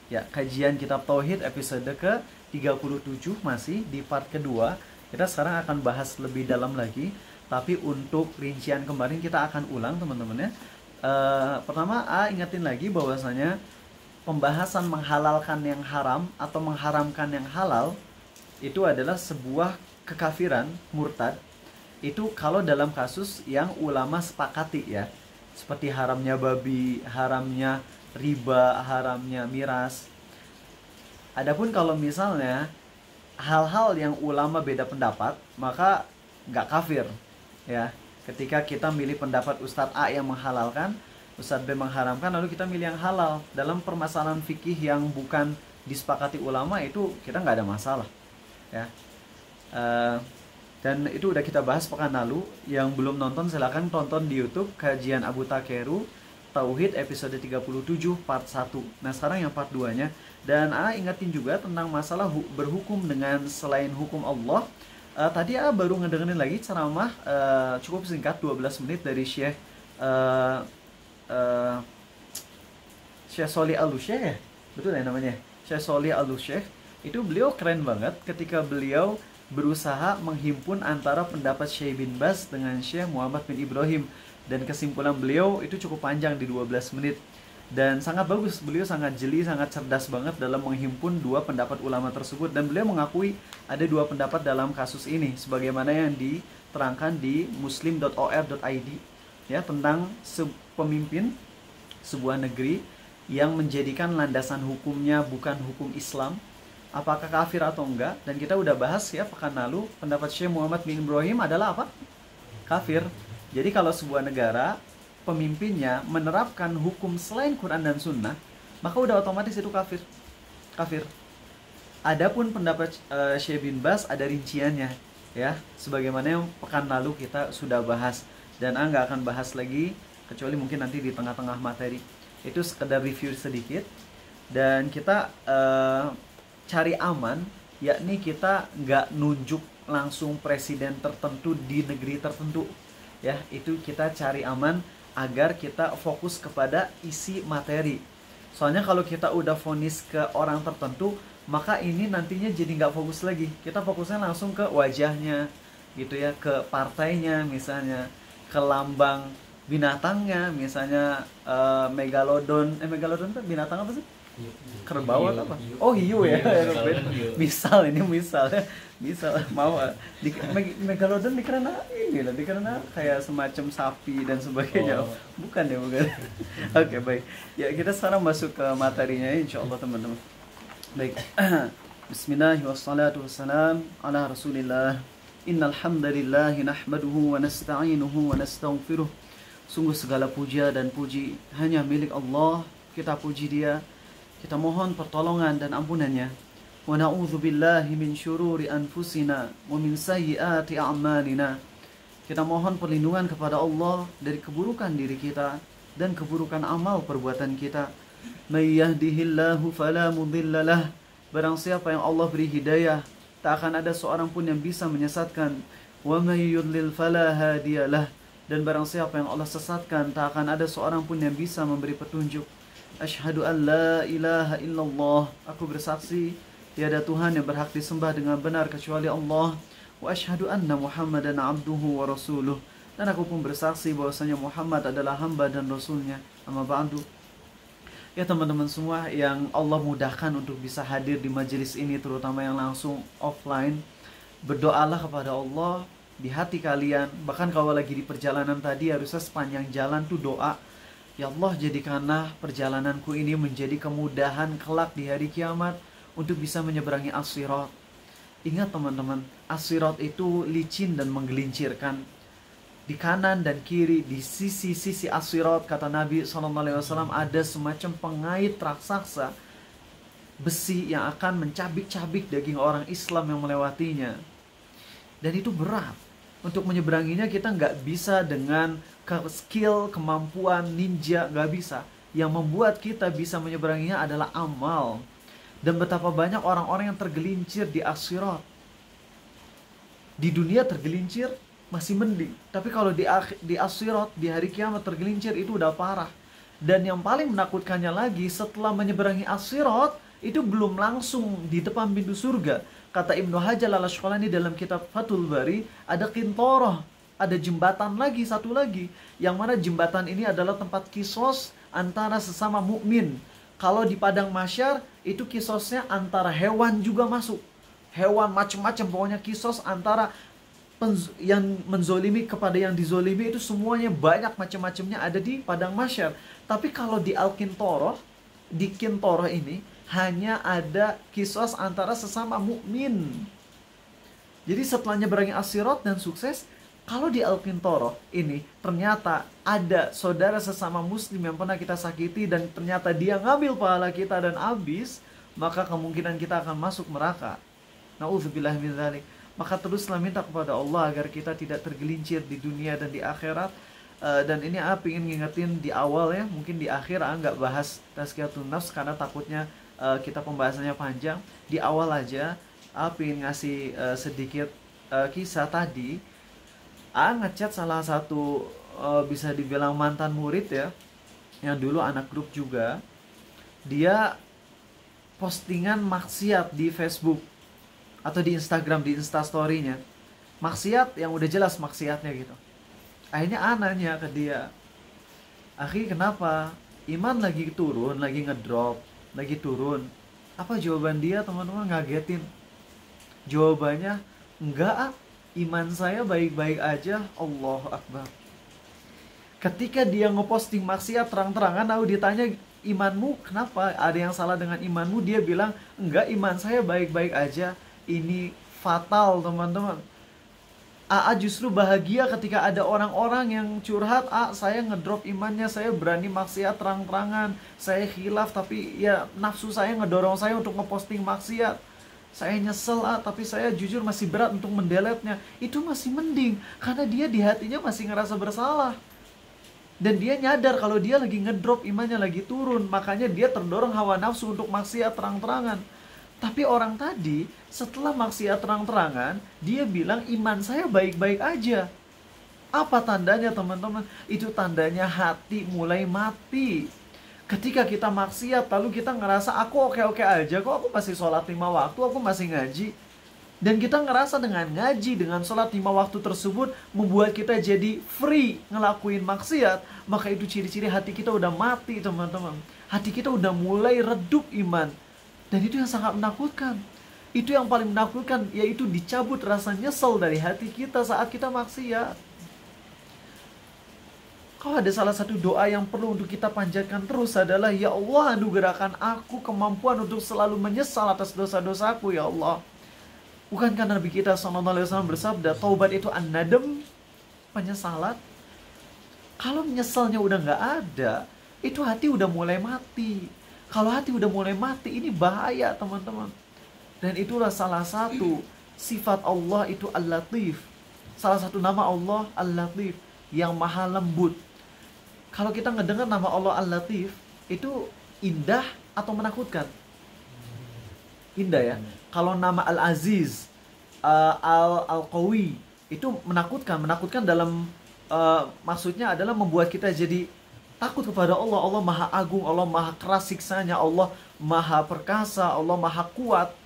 Ya, kajian kitab Tauhid episode ke-37 masih di part kedua. Kita sekarang akan bahas lebih dalam lagi, tapi untuk rincian kemarin kita akan ulang teman-teman ya. Pertama, ingetin lagi bahwasanya pembahasan menghalalkan yang haram atau mengharamkan yang halal itu adalah sebuah kekafiran, murtad. Itu kalau dalam kasus yang ulama sepakati ya, seperti haramnya babi, haramnya riba, haramnya miras. Adapun kalau misalnya hal-hal yang ulama beda pendapat, maka nggak kafir ya. Ketika kita milih pendapat Ustadz A yang menghalalkan, Ustadz B mengharamkan, lalu kita milih yang halal dalam permasalahan fikih yang bukan disepakati ulama, itu kita nggak ada masalah ya. Dan itu udah kita bahas pekan lalu. Yang belum nonton silahkan tonton di YouTube kajian Abu Takeru Tauhid episode 37 part 1. Nah sekarang yang part 2 nya. Dan ingatin juga tentang masalah berhukum dengan selain hukum Allah. Tadi baru ngedengerin lagi ceramah cukup singkat 12 menit dari Syekh Syekh Sholih Al-Syekh ya? Betul ya namanya? Syekh Sholih Al-Syekh. Itu beliau keren banget ketika beliau berusaha menghimpun antara pendapat Syekh bin Baz dengan Syekh Muhammad bin Ibrahim, dan kesimpulan beliau itu cukup panjang di 12 menit dan sangat bagus. Beliau sangat jeli, sangat cerdas banget dalam menghimpun dua pendapat ulama tersebut, dan beliau mengakui ada dua pendapat dalam kasus ini sebagaimana yang diterangkan di muslim.or.id ya, tentang pemimpin sebuah negeri yang menjadikan landasan hukumnya bukan hukum Islam, apakah kafir atau enggak. Dan kita udah bahas ya pekan lalu, pendapat Syekh Muhammad bin Ibrahim adalah apa? Kafir. Jadi kalau sebuah negara pemimpinnya menerapkan hukum selain Quran dan Sunnah, maka udah otomatis itu kafir. Kafir. Adapun pendapat Syekh bin Baz ada rinciannya ya, sebagaimana yang pekan lalu kita sudah bahas, dan nggak akan bahas lagi kecuali mungkin nanti di tengah-tengah materi. Itu sekedar review sedikit, dan kita cari aman, yakni kita nggak nunjuk langsung presiden tertentu di negeri tertentu ya. Itu kita cari aman agar kita fokus kepada isi materi. Soalnya kalau kita udah vonis ke orang tertentu, maka ini nantinya jadi nggak fokus lagi. Kita fokusnya langsung ke wajahnya gitu ya, ke partainya misalnya, ke lambang binatangnya misalnya, megalodon. Megalodon itu binatang apa sih? Kerbau atau apa? Oh hiu ya. Misal ini misalnya, misal mau di megalodon dikira ini lah, dikira kayak semacam sapi dan sebagainya. Bukan ya, bukan. Oke, baik. Ya kita sekarang masuk ke materinya insyaallah teman-teman. Baik. Bismillahirrahmanirrahim. Wassalam ala Rasulillah. Innal hamdalillah nahmaduhu wa nasta'inuhu wa nastaghfiruh. Sungguh segala puja dan puji hanya milik Allah. Kita puji Dia, kita mohon pertolongan dan ampunannya. Wa na'udzu billahi min syururi anfusina wa min sayyiati a'malina. Kita mohon perlindungan kepada Allah dari keburukan diri kita dan keburukan amal perbuatan kita. May yahdihillahu fala mudhillalah. Barang siapa yang Allah beri hidayah, tak akan ada seorang pun yang bisa menyesatkan. Wa may yudlil fala hadiyalah. Dan barang siapa yang Allah sesatkan, tak akan ada seorang pun yang bisa memberi petunjuk. Asyhadu an la ilaha illallah. Aku bersaksi tiada Tuhan yang berhak disembah dengan benar kecuali Allah. Wa asyhadu anna Muhammadan abduhu wa rasuluh. Dan aku pun bersaksi bahwasanya Muhammad adalah hamba dan rasulnya. Amma ba'du. Ya teman-teman semua yang Allah mudahkan untuk bisa hadir di majelis ini, terutama yang langsung offline, berdoalah kepada Allah di hati kalian. Bahkan kalau lagi di perjalanan tadi, harusnya sepanjang jalan tuh doa, ya Allah jadikanlah perjalananku ini menjadi kemudahan kelak di hari kiamat untuk bisa menyeberangi as-sirat. Ingat teman-teman, as-sirat itu licin dan menggelincirkan. Di kanan dan kiri, di sisi-sisi as-sirat, kata Nabi SAW, ada semacam pengait raksasa besi yang akan mencabik-cabik daging orang Islam yang melewatinya. Dan itu berat. Untuk menyeberanginya kita nggak bisa dengan skill, kemampuan ninja, nggak bisa. Yang membuat kita bisa menyeberanginya adalah amal. Dan betapa banyak orang-orang yang tergelincir di as-sirat. Di dunia tergelincir masih mending, tapi kalau di as-sirat, di hari kiamat tergelincir, itu udah parah. Dan yang paling menakutkannya lagi, setelah menyeberangi as-sirat, itu belum langsung di depan pintu surga. Kata Ibnu Hajar al-Asqalani dalam kitab Fathul Bari, ada qintarah, ada jembatan lagi, satu lagi. Yang mana jembatan ini adalah tempat kisos antara sesama mukmin. Kalau di padang mahsyar, itu kisosnya antara hewan juga masuk. Hewan macam-macam, pokoknya kisos antara yang menzolimi kepada yang dizolimi, itu semuanya banyak macam-macamnya ada di padang mahsyar. Tapi kalau di Al-Qintarah, di Qintarah ini hanya ada kisos antara sesama mukmin. Jadi setelah nyeberangi as-sirat dan sukses, kalau di Al-Qintarah ini ternyata ada saudara sesama muslim yang pernah kita sakiti dan ternyata dia ngambil pahala kita dan habis, maka kemungkinan kita akan masuk neraka. Nauzubillah min dzalik. Maka teruslah minta kepada Allah agar kita tidak tergelincir di dunia dan di akhirat. Dan ini ingin ngingetin di awal ya, mungkin di akhir nggak bahas tazkiyatun nafs karena takutnya kita pembahasannya panjang. Di awal aja ingin ngasih sedikit kisah tadi. Ngechat salah satu bisa dibilang mantan murid ya, yang dulu anak grup juga. Dia postingan maksiat di Facebook atau di Instagram, di Instastory-nya. Maksiat yang udah jelas maksiatnya gitu. Akhirnya nanya ke dia, "Akhi, kenapa? Iman lagi turun, lagi ngedrop, lagi turun." Apa jawaban dia, teman-teman? Ngagetin. Jawabannya, "Enggak, iman saya baik-baik aja." Allahu Akbar. Ketika dia ngeposting maksiat terang-terangan, lalu ditanya, "Imanmu kenapa? Ada yang salah dengan imanmu?" Dia bilang, "Enggak, iman saya baik-baik aja." Ini fatal, teman-teman. Justru bahagia ketika ada orang-orang yang curhat, saya ngedrop imannya, saya berani maksiat terang-terangan, saya khilaf tapi ya nafsu saya ngedorong saya untuk ngeposting maksiat. Saya nyesel, tapi saya jujur masih berat untuk mendeletnya. Itu masih mending, karena dia di hatinya masih ngerasa bersalah. Dan dia nyadar kalau dia lagi ngedrop, imannya lagi turun, makanya dia terdorong hawa nafsu untuk maksiat terang-terangan. Tapi orang tadi setelah maksiat terang-terangan, dia bilang iman saya baik-baik aja. Apa tandanya, teman-teman? Itu tandanya hati mulai mati. Ketika kita maksiat lalu kita ngerasa aku oke-oke aja kok, aku masih sholat 5 waktu, aku masih ngaji. Dan kita ngerasa dengan ngaji, dengan sholat 5 waktu tersebut membuat kita jadi free ngelakuin maksiat, maka itu ciri-ciri hati kita udah mati, teman-teman. Hati kita udah mulai redup iman. Dan itu yang sangat menakutkan. Itu yang paling menakutkan, yaitu dicabut rasa nyesel dari hati kita saat kita maksiat. Kalau ada salah satu doa yang perlu untuk kita panjatkan terus adalah, ya Allah, anugerahkan aku kemampuan untuk selalu menyesal atas dosa-dosaku, ya Allah. Bukankah Nabi kita SAW bersabda, taubat itu an-nadam, penyesalan? Kalau menyesalnya udah nggak ada, itu hati udah mulai mati. Kalau hati udah mulai mati, ini bahaya, teman-teman. Dan itulah salah satu sifat Allah itu Al-Latif. Salah satu nama Allah Al-Latif, yang maha lembut. Kalau kita ngedengar nama Allah Al-Latif, itu indah atau menakutkan? Indah ya. Kalau nama Al-Aziz, Al-Qawi, itu menakutkan. Menakutkan dalam maksudnya adalah membuat kita jadi takut kepada Allah. Allah maha agung, Allah maha keras siksanya, Allah maha perkasa, Allah maha kuat.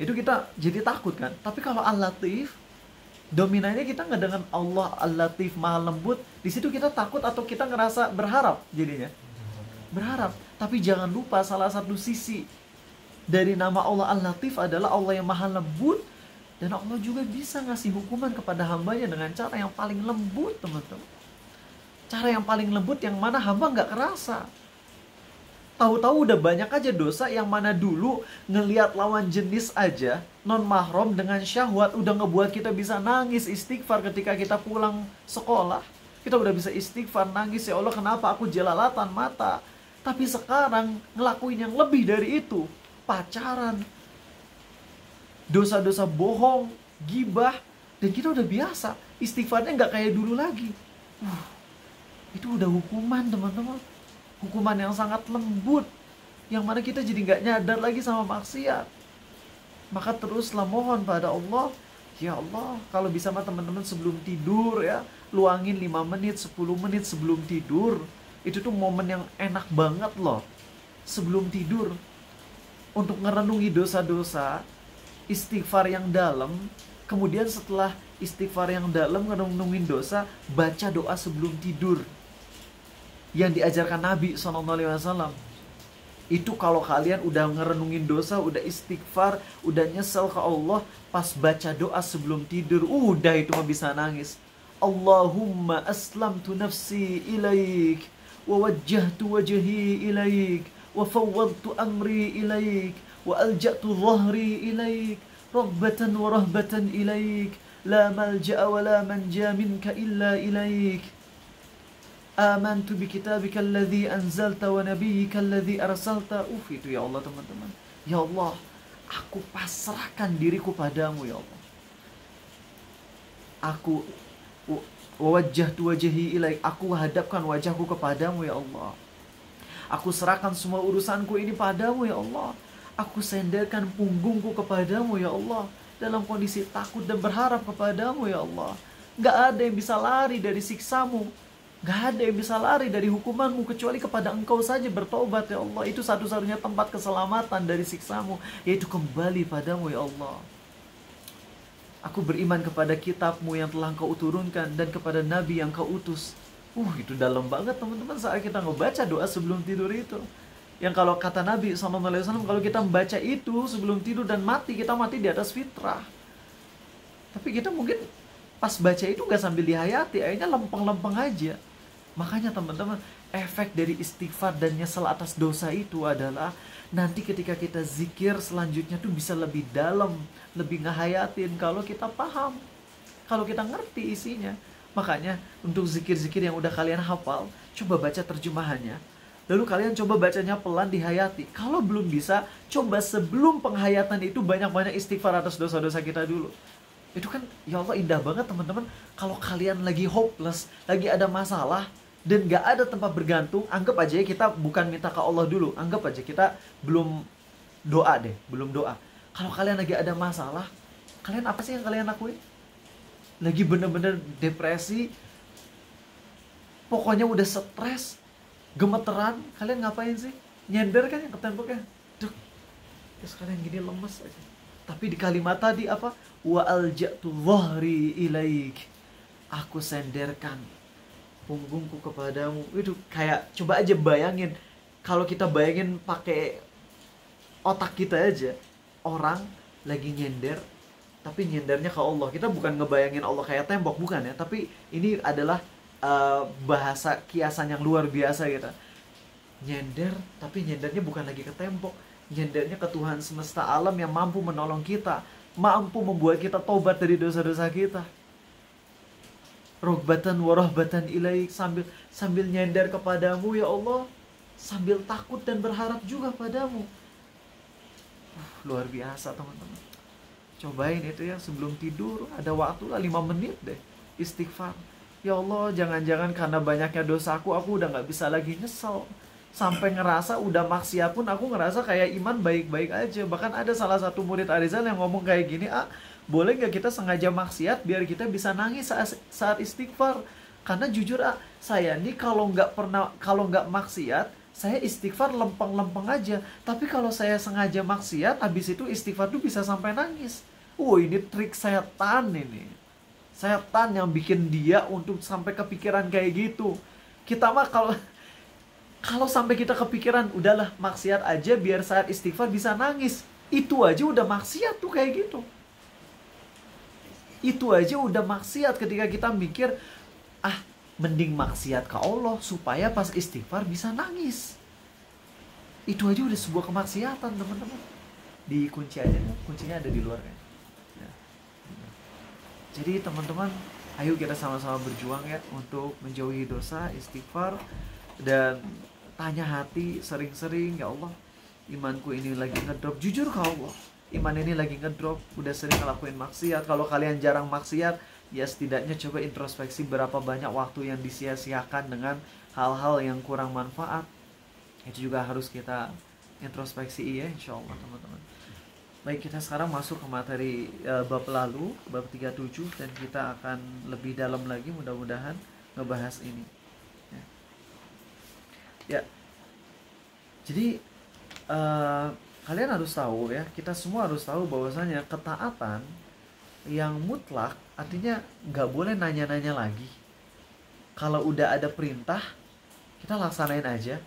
Itu kita jadi takut kan. Tapi kalau Al-Latif, dominannya kita nggak dengan Allah Al-Latif maha lembut, di situ kita takut atau kita ngerasa berharap jadinya. Berharap. Tapi jangan lupa salah satu sisi dari nama Allah Al-Latif adalah Allah yang maha lembut. Dan Allah juga bisa ngasih hukuman kepada hambanya dengan cara yang paling lembut, teman-teman. Cara yang paling lembut yang mana hamba nggak kerasa. Tahu-tahu udah banyak aja dosa yang mana dulu ngelihat lawan jenis aja, non mahram dengan syahwat, udah ngebuat kita bisa nangis istighfar ketika kita pulang sekolah. Kita udah bisa istighfar, nangis, ya Allah kenapa aku jelalatan mata. Tapi sekarang ngelakuin yang lebih dari itu, pacaran, dosa-dosa bohong, gibah, dan kita udah biasa. Istighfarnya nggak kayak dulu lagi. Itu udah hukuman, teman-teman. Hukuman yang sangat lembut, yang mana kita jadi nggak nyadar lagi sama maksiat. Maka teruslah mohon pada Allah, ya Allah, kalau bisa mah teman-teman sebelum tidur ya, luangin 5 menit, 10 menit sebelum tidur. Itu tuh momen yang enak banget loh sebelum tidur, untuk ngerenungi dosa-dosa, istighfar yang dalam. Kemudian setelah istighfar yang dalam, ngerenungin dosa, baca doa sebelum tidur yang diajarkan Nabi SAW. Itu kalau kalian udah ngerenungin dosa, udah istighfar, udah nyesel ke Allah, pas baca doa sebelum tidur, udah itu mah bisa nangis. Allahumma aslamtu nafsi ilaik, wa wajjahtu wajhi ilaik, wa fawwadtu amri ilaik, wa alja'tu dhahri ilaik, rabbatan wa rahbatan ilaik, la malja'a wa la manja minka illa ilaik. Amantu bi kitabika alladhi anzalta wa nabiyyika alladhi arsalta. Itu ya Allah teman-teman. Ya Allah, aku pasrahkan diriku padamu ya Allah. Aku wajjahtu wajhi ilaik, aku hadapkan wajahku kepadamu ya Allah. Aku serahkan semua urusanku ini padamu ya Allah. Aku senderkan punggungku kepadamu ya Allah, dalam kondisi takut dan berharap kepadamu ya Allah. Gak ada yang bisa lari dari siksamu, gak ada yang bisa lari dari hukumanmu kecuali kepada Engkau saja bertobat ya Allah. Itu satu-satunya tempat keselamatan dari siksamu, yaitu kembali padamu ya Allah. Aku beriman kepada kitabmu yang telah Engkau turunkan dan kepada Nabi yang Kau utus. Itu dalam banget teman-teman saat kita ngebaca doa sebelum tidur itu. Yang kalau kata Nabi SAW, kalau kita membaca itu sebelum tidur dan mati, kita mati di atas fitrah. Tapi kita mungkin pas baca itu gak sambil dihayati, akhirnya lempeng-lempeng aja. Makanya teman-teman, efek dari istighfar dan nyesel atas dosa itu adalah nanti ketika kita zikir selanjutnya tuh bisa lebih dalam, lebih ngehayatin kalau kita paham, kalau kita ngerti isinya. Makanya untuk zikir-zikir yang udah kalian hafal, coba baca terjemahannya. Lalu kalian coba bacanya pelan, dihayati. Kalau belum bisa, coba sebelum penghayatan itu banyak-banyak istighfar atas dosa-dosa kita dulu. Itu kan ya Allah indah banget teman-teman. Kalau kalian lagi hopeless, lagi ada masalah, dan gak ada tempat bergantung, anggap aja ya kita bukan minta ke Allah dulu. Anggap aja kita belum doa deh, belum doa. Kalau kalian lagi ada masalah, kalian apa sih yang kalian lakuin? Lagi bener-bener depresi, pokoknya udah stres, gemeteran, kalian ngapain sih? Nyender kan yang ke temboknya, duk, terus kalian gini lemes aja. Tapi di kalimat tadi apa? Wa alja'tu dhahri ilaik, aku senderkan punggungku kepadamu. Itu kayak, coba aja bayangin, kalau kita bayangin pakai otak kita aja, orang lagi nyender, tapi nyendernya ke Allah. Kita bukan ngebayangin Allah kayak tembok, bukan ya. Tapi ini adalah bahasa kiasan yang luar biasa gitu. Nyender, tapi nyendernya bukan lagi ke tembok, nyendernya ke Tuhan semesta alam yang mampu menolong kita, mampu membuat kita tobat dari dosa-dosa kita. Rogbatan warahbatan ilaik, sambil nyender kepadamu ya Allah, sambil takut dan berharap juga padamu. Luar biasa teman-teman. Cobain itu ya sebelum tidur, ada waktu lah 5 menit deh istighfar. Ya Allah, jangan-jangan karena banyaknya dosaku, aku udah gak bisa lagi nyesel. Sampai ngerasa udah maksiat pun aku ngerasa kayak iman baik-baik aja. Bahkan ada salah satu murid Arizal yang ngomong kayak gini, boleh gak kita sengaja maksiat biar kita bisa nangis saat istighfar? Karena jujur saya nih kalau nggak maksiat, saya istighfar lempeng-lempeng aja. Tapi kalau saya sengaja maksiat, habis itu istighfar tuh bisa sampai nangis. Ini trik setan ini. Setan yang bikin dia untuk sampai kepikiran kayak gitu. Kita mah kalau sampai kita kepikiran, udahlah maksiat aja biar saat istighfar bisa nangis. Itu aja udah maksiat tuh kayak gitu. Itu aja udah maksiat ketika kita mikir, mending maksiat ke Allah supaya pas istighfar bisa nangis. Itu aja udah sebuah kemaksiatan teman-teman. Dikunci aja, kuncinya ada di luar kan. Jadi teman-teman, ayo kita sama-sama berjuang ya untuk menjauhi dosa, istighfar, dan tanya hati sering-sering, ya Allah, imanku ini lagi ngedrop. Jujur ke Allah, iman ini lagi ngedrop, udah sering ngelakuin maksiat. Kalau kalian jarang maksiat, ya setidaknya coba introspeksi berapa banyak waktu yang disia-siakan dengan hal-hal yang kurang manfaat. Itu juga harus kita introspeksi ya, insya Allah teman-teman. Baik, kita sekarang masuk ke materi bab lalu, bab 37, dan kita akan lebih dalam lagi mudah-mudahan ngebahas ini. Ya. Ya, jadi kalian harus tahu ya, kita semua harus tahu bahwasanya ketaatan yang mutlak artinya nggak boleh nanya-nanya lagi. Kalau udah ada perintah, kita laksanain aja.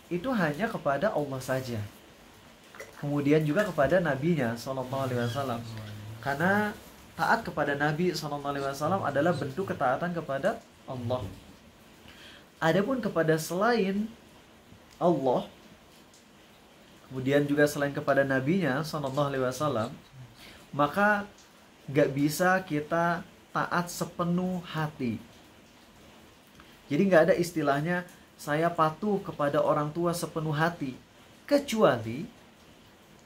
Itu hanya kepada Allah saja. Kemudian juga kepada nabinya sallallahu alaihi wasallam. Karena taat kepada Nabi sallallahu alaihi wasallam adalah bentuk ketaatan kepada Allah. Adapun kepada selain Allah, kemudian juga selain kepada nabinya sallallahu alaihi wasallam, maka gak bisa kita taat sepenuh hati. Jadi gak ada istilahnya saya patuh kepada orang tua sepenuh hati, kecuali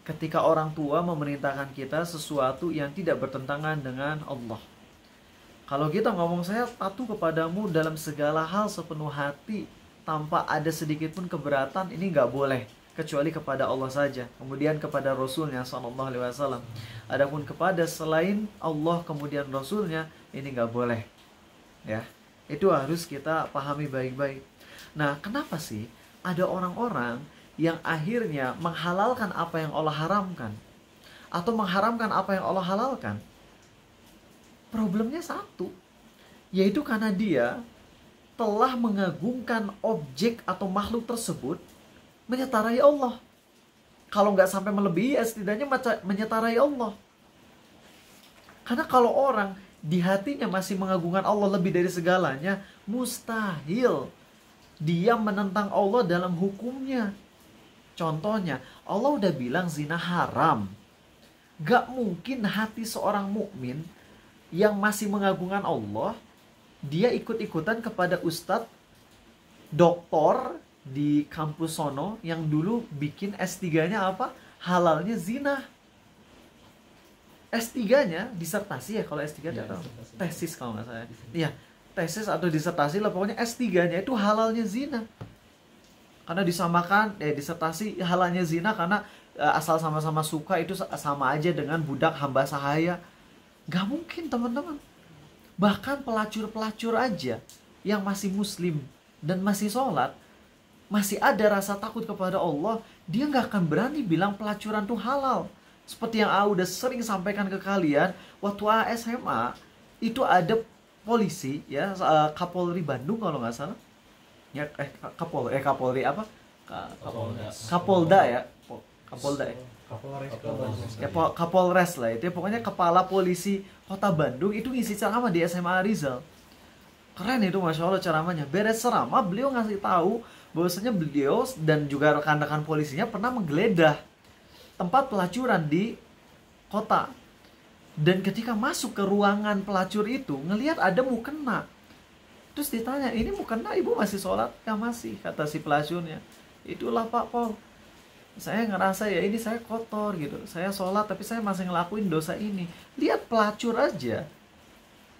ketika orang tua memerintahkan kita sesuatu yang tidak bertentangan dengan Allah. Kalau kita ngomong saya patuh kepadamu dalam segala hal sepenuh hati tanpa ada sedikit pun keberatan, ini gak boleh, kecuali kepada Allah saja. Kemudian kepada Rasulnya sallallahu alaihi wasallam. Adapun kepada selain Allah kemudian Rasulnya, ini gak boleh. Ya, itu harus kita pahami baik-baik. Nah, kenapa sih ada orang-orang yang akhirnya menghalalkan apa yang Allah haramkan atau mengharamkan apa yang Allah halalkan? Problemnya satu, yaitu karena dia telah mengagungkan objek atau makhluk tersebut menyetarai Allah. Kalau nggak sampai melebihi, setidaknya menyetarai Allah. Karena kalau orang di hatinya masih mengagungkan Allah lebih dari segalanya, mustahil dia menentang Allah dalam hukumnya. Contohnya, Allah udah bilang zina haram. Gak mungkin hati seorang mukmin yang masih mengagungkan Allah, dia ikut-ikutan kepada ustadz, doktor di kampus sono yang dulu bikin S3-nya apa? Halalnya zina. S3-nya disertasi ya, kalau S3 ya, tahu. Tesis kalau nggak salah. Iya, tesis atau disertasi lah, pokoknya S3-nya itu halalnya zina. Karena disamakan disertasi halalnya zina karena asal sama-sama suka itu sama aja dengan budak hamba sahaya. Gak mungkin teman-teman. Bahkan pelacur-pelacur aja yang masih muslim dan masih sholat, masih ada rasa takut kepada Allah, dia gak akan berani bilang pelacuran itu halal. Seperti yang udah sering sampaikan ke kalian, waktu SMA itu ada polisi ya, Kapolri Bandung kalau nggak salah. Ya Kapolri apa? Kapolda ya. Kapolda ya. Kapolres lah itu ya, pokoknya kepala polisi kota Bandung itu ngisi ceramah di SMA Rizal. Keren itu, masya Allah ceramahnya. Beres ceramah beliau ngasih tahu bahwasanya beliau dan juga rekan-rekan polisinya pernah menggeledah tempat pelacuran di kota. Dan ketika masuk ke ruangan pelacur itu ngelihat ada mukena. Terus ditanya, ini mukena ibu masih sholat? Ya masih, kata si pelacurnya. Itulah Pak Pol, saya ngerasa ya ini saya kotor gitu. Saya sholat tapi saya masih ngelakuin dosa ini. Lihat pelacur aja,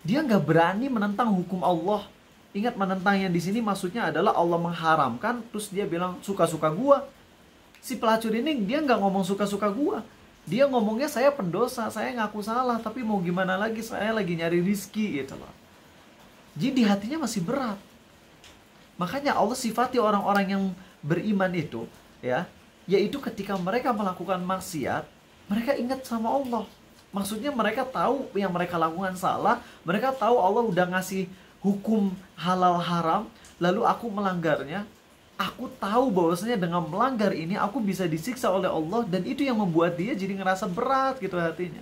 dia nggak berani menentang hukum Allah. Ingat, menentang yang di sini maksudnya adalah Allah mengharamkan, terus dia bilang suka-suka gua. Si pelacur ini dia nggak ngomong suka-suka gua. Dia ngomongnya saya pendosa, saya ngaku salah, tapi mau gimana lagi, saya lagi nyari rizki gitu loh. Jadi di hatinya masih berat. Makanya Allah sifati orang-orang yang beriman itu ya, yaitu ketika mereka melakukan maksiat, mereka ingat sama Allah. Maksudnya mereka tahu yang mereka lakukan salah, mereka tahu Allah udah ngasih hukum halal haram, lalu aku melanggarnya. Aku tahu bahwasanya dengan melanggar ini aku bisa disiksa oleh Allah, dan itu yang membuat dia jadi ngerasa berat gitu hatinya.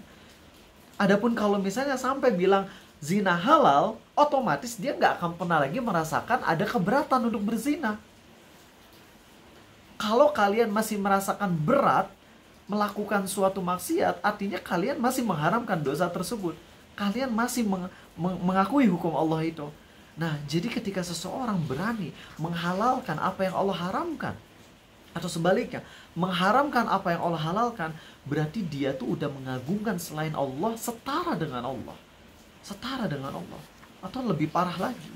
Adapun kalau misalnya sampai bilang zina halal, otomatis dia nggak akan pernah lagi merasakan ada keberatan untuk berzina. Kalau kalian masih merasakan berat melakukan suatu maksiat, artinya kalian masih mengharamkan dosa tersebut. Kalian masih mengakui hukum Allah itu. Nah, jadi ketika seseorang berani menghalalkan apa yang Allah haramkan, atau sebaliknya, mengharamkan apa yang Allah halalkan, berarti dia tuh udah mengagungkan selain Allah, setara dengan Allah. Setara dengan Allah. Atau lebih parah lagi.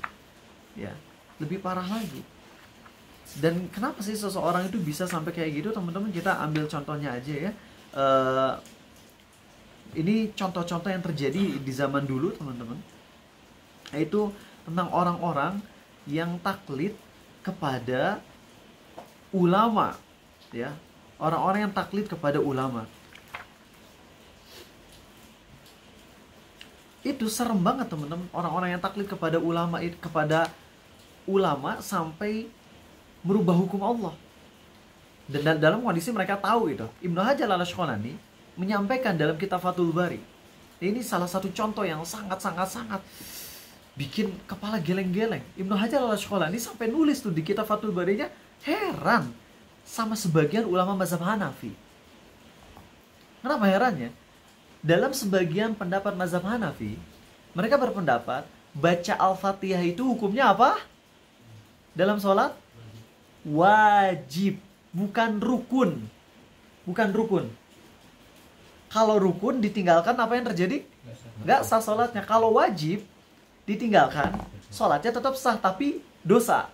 Ya, lebih parah lagi. Dan kenapa sih seseorang itu bisa sampai kayak gitu, teman-teman? Kita ambil contohnya aja ya. Ini contoh-contoh yang terjadi di zaman dulu, teman-teman. Yaitu tentang orang-orang yang taklid kepada ulama, ya, orang-orang yang taklid kepada ulama. Itu serem banget teman-teman, orang-orang yang taklid kepada ulama sampai merubah hukum Allah. Dan dalam kondisi mereka tahu itu. Ibnu Hajar al-Asqalani menyampaikan dalam kitab Fathul Bari. Ini salah satu contoh yang sangat bikin kepala geleng-geleng. Ibnu Hajar al-Asqalani sampai nulis tuh di kitab Fathul Barinya, heran sama sebagian ulama mazhab Hanafi. Kenapa herannya? Dalam sebagian pendapat mazhab Hanafi, mereka berpendapat baca Al-Fatihah itu hukumnya apa? Dalam sholat? Wajib, bukan rukun. Bukan rukun. Kalau rukun ditinggalkan, apa yang terjadi? Nggak sah sholatnya. Kalau wajib ditinggalkan, sholatnya tetap sah, tapi dosa.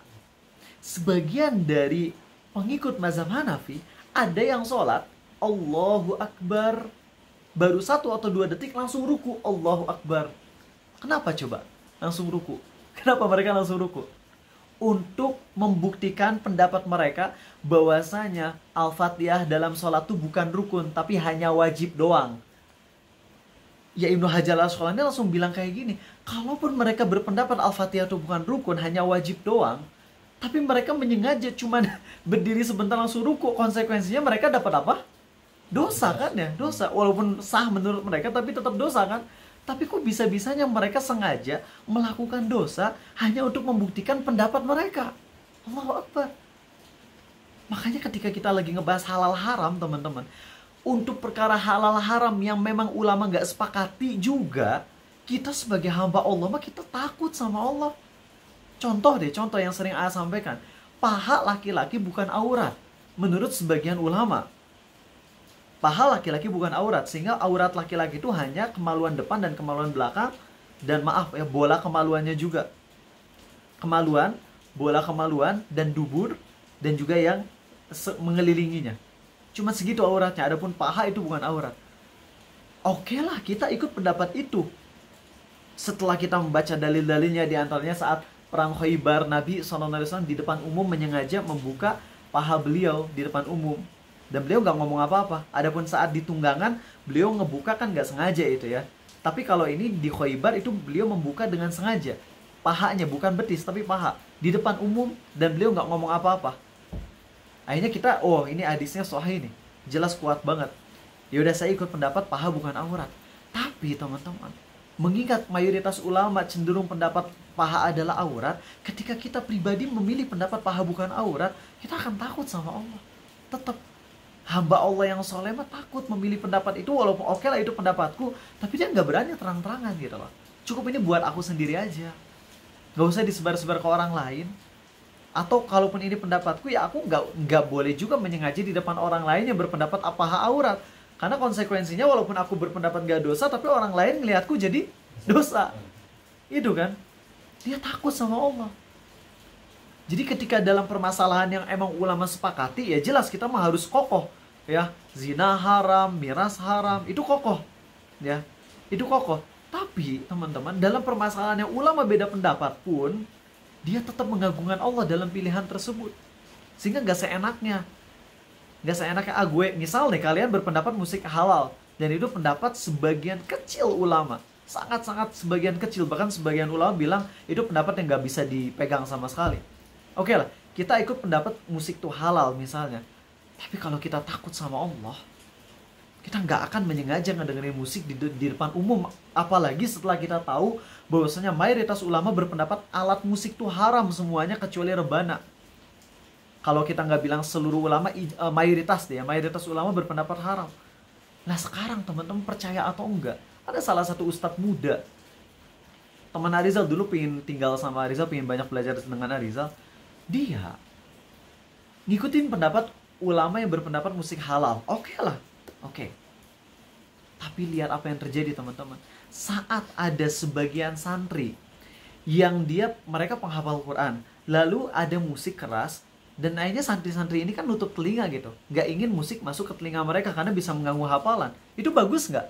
Sebagian dari pengikut mazhab Hanafi, ada yang sholat Allahu Akbar, baru 1 atau 2 detik langsung ruku, Allahu Akbar. Kenapa coba langsung ruku? Kenapa mereka langsung ruku? Untuk membuktikan pendapat mereka bahwasanya Al-Fatihah dalam sholat itu bukan rukun, tapi hanya wajib doang. Ya, Ibnu Hajar al-Asqalani langsung bilang kayak gini, kalaupun mereka berpendapat Al-Fatihah itu bukan rukun, hanya wajib doang, tapi mereka menyengaja cuman berdiri sebentar langsung ruku, konsekuensinya mereka dapat apa? Dosa kan ya? Dosa. Walaupun sah menurut mereka, tapi tetap dosa kan? Tapi kok bisa-bisanya mereka sengaja melakukan dosa hanya untuk membuktikan pendapat mereka? Allahu Akbar. Makanya ketika kita lagi ngebahas halal haram, teman-teman, untuk perkara halal haram yang memang ulama nggak sepakati juga, kita sebagai hamba Allah mah kita takut sama Allah. Contoh yang sering saya sampaikan. Paha laki-laki bukan aurat menurut sebagian ulama. Paha laki-laki bukan aurat, sehingga aurat laki-laki itu hanya kemaluan depan dan kemaluan belakang, dan maaf ya, bola kemaluannya juga. Kemaluan, bola kemaluan, dan dubur, dan juga yang mengelilinginya. Cuma segitu auratnya, adapun paha itu bukan aurat. Oke lah, kita ikut pendapat itu. Setelah kita membaca dalil-dalilnya, diantaranya saat perang Khaybar, Nabi SAW di depan umum menyengaja membuka paha beliau di depan umum. Dan beliau nggak ngomong apa-apa. Adapun saat di tunggangan, beliau ngebuka kan nggak sengaja itu ya. Tapi kalau ini di Khaybar itu beliau membuka dengan sengaja. Pahanya, bukan betis, tapi paha. Di depan umum, dan beliau nggak ngomong apa-apa. Akhirnya kita, oh ini hadisnya sahih nih. Jelas kuat banget. Yaudah saya ikut pendapat paha bukan aurat. Tapi teman-teman, mengingat mayoritas ulama cenderung pendapat paha adalah aurat, ketika kita pribadi memilih pendapat paha bukan aurat, kita akan takut sama Allah. Tetap. Hamba Allah yang soleh mah takut memilih pendapat itu, walaupun oke lah itu pendapatku, tapi dia nggak berani terang-terangan gitu loh. Cukup ini buat aku sendiri aja, nggak usah disebar-sebar ke orang lain. Atau kalaupun ini pendapatku, ya aku nggak boleh juga menyengaja di depan orang lain yang berpendapat apa aurat, karena konsekuensinya walaupun aku berpendapat nggak dosa, tapi orang lain ngelihatku jadi dosa. Itu kan, dia takut sama Allah. Jadi ketika dalam permasalahan yang emang ulama sepakati, ya jelas kita mah harus kokoh. Ya, zina haram, miras haram, itu kokoh. Ya, itu kokoh. Tapi teman-teman, dalam permasalahan yang ulama beda pendapat pun, dia tetap mengagungkan Allah dalam pilihan tersebut. Sehingga gak seenaknya, gue, misal nih kalian berpendapat musik halal, dan itu pendapat sebagian kecil ulama. Sangat-sangat sebagian kecil, bahkan sebagian ulama bilang itu pendapat yang gak bisa dipegang sama sekali. Oke lah, kita ikut pendapat musik itu halal misalnya. Tapi kalau kita takut sama Allah, kita nggak akan menyengaja ngedengerin musik di depan umum. Apalagi setelah kita tahu bahwasanya mayoritas ulama berpendapat alat musik itu haram semuanya kecuali rebana. Kalau kita nggak bilang seluruh ulama, mayoritas ulama berpendapat haram. Nah sekarang teman-teman percaya atau enggak, ada salah satu ustadz muda. Teman Arizal dulu pengen tinggal sama Arizal, pengen banyak belajar dengan Arizal. Dia ngikutin pendapat ulama yang berpendapat musik halal. Oke lah. Oke. Tapi lihat apa yang terjadi teman-teman. Saat ada sebagian santri yang mereka penghafal Quran, lalu ada musik keras, dan akhirnya santri-santri ini kan nutup telinga gitu. Nggak ingin musik masuk ke telinga mereka karena bisa mengganggu hafalan. Itu bagus nggak?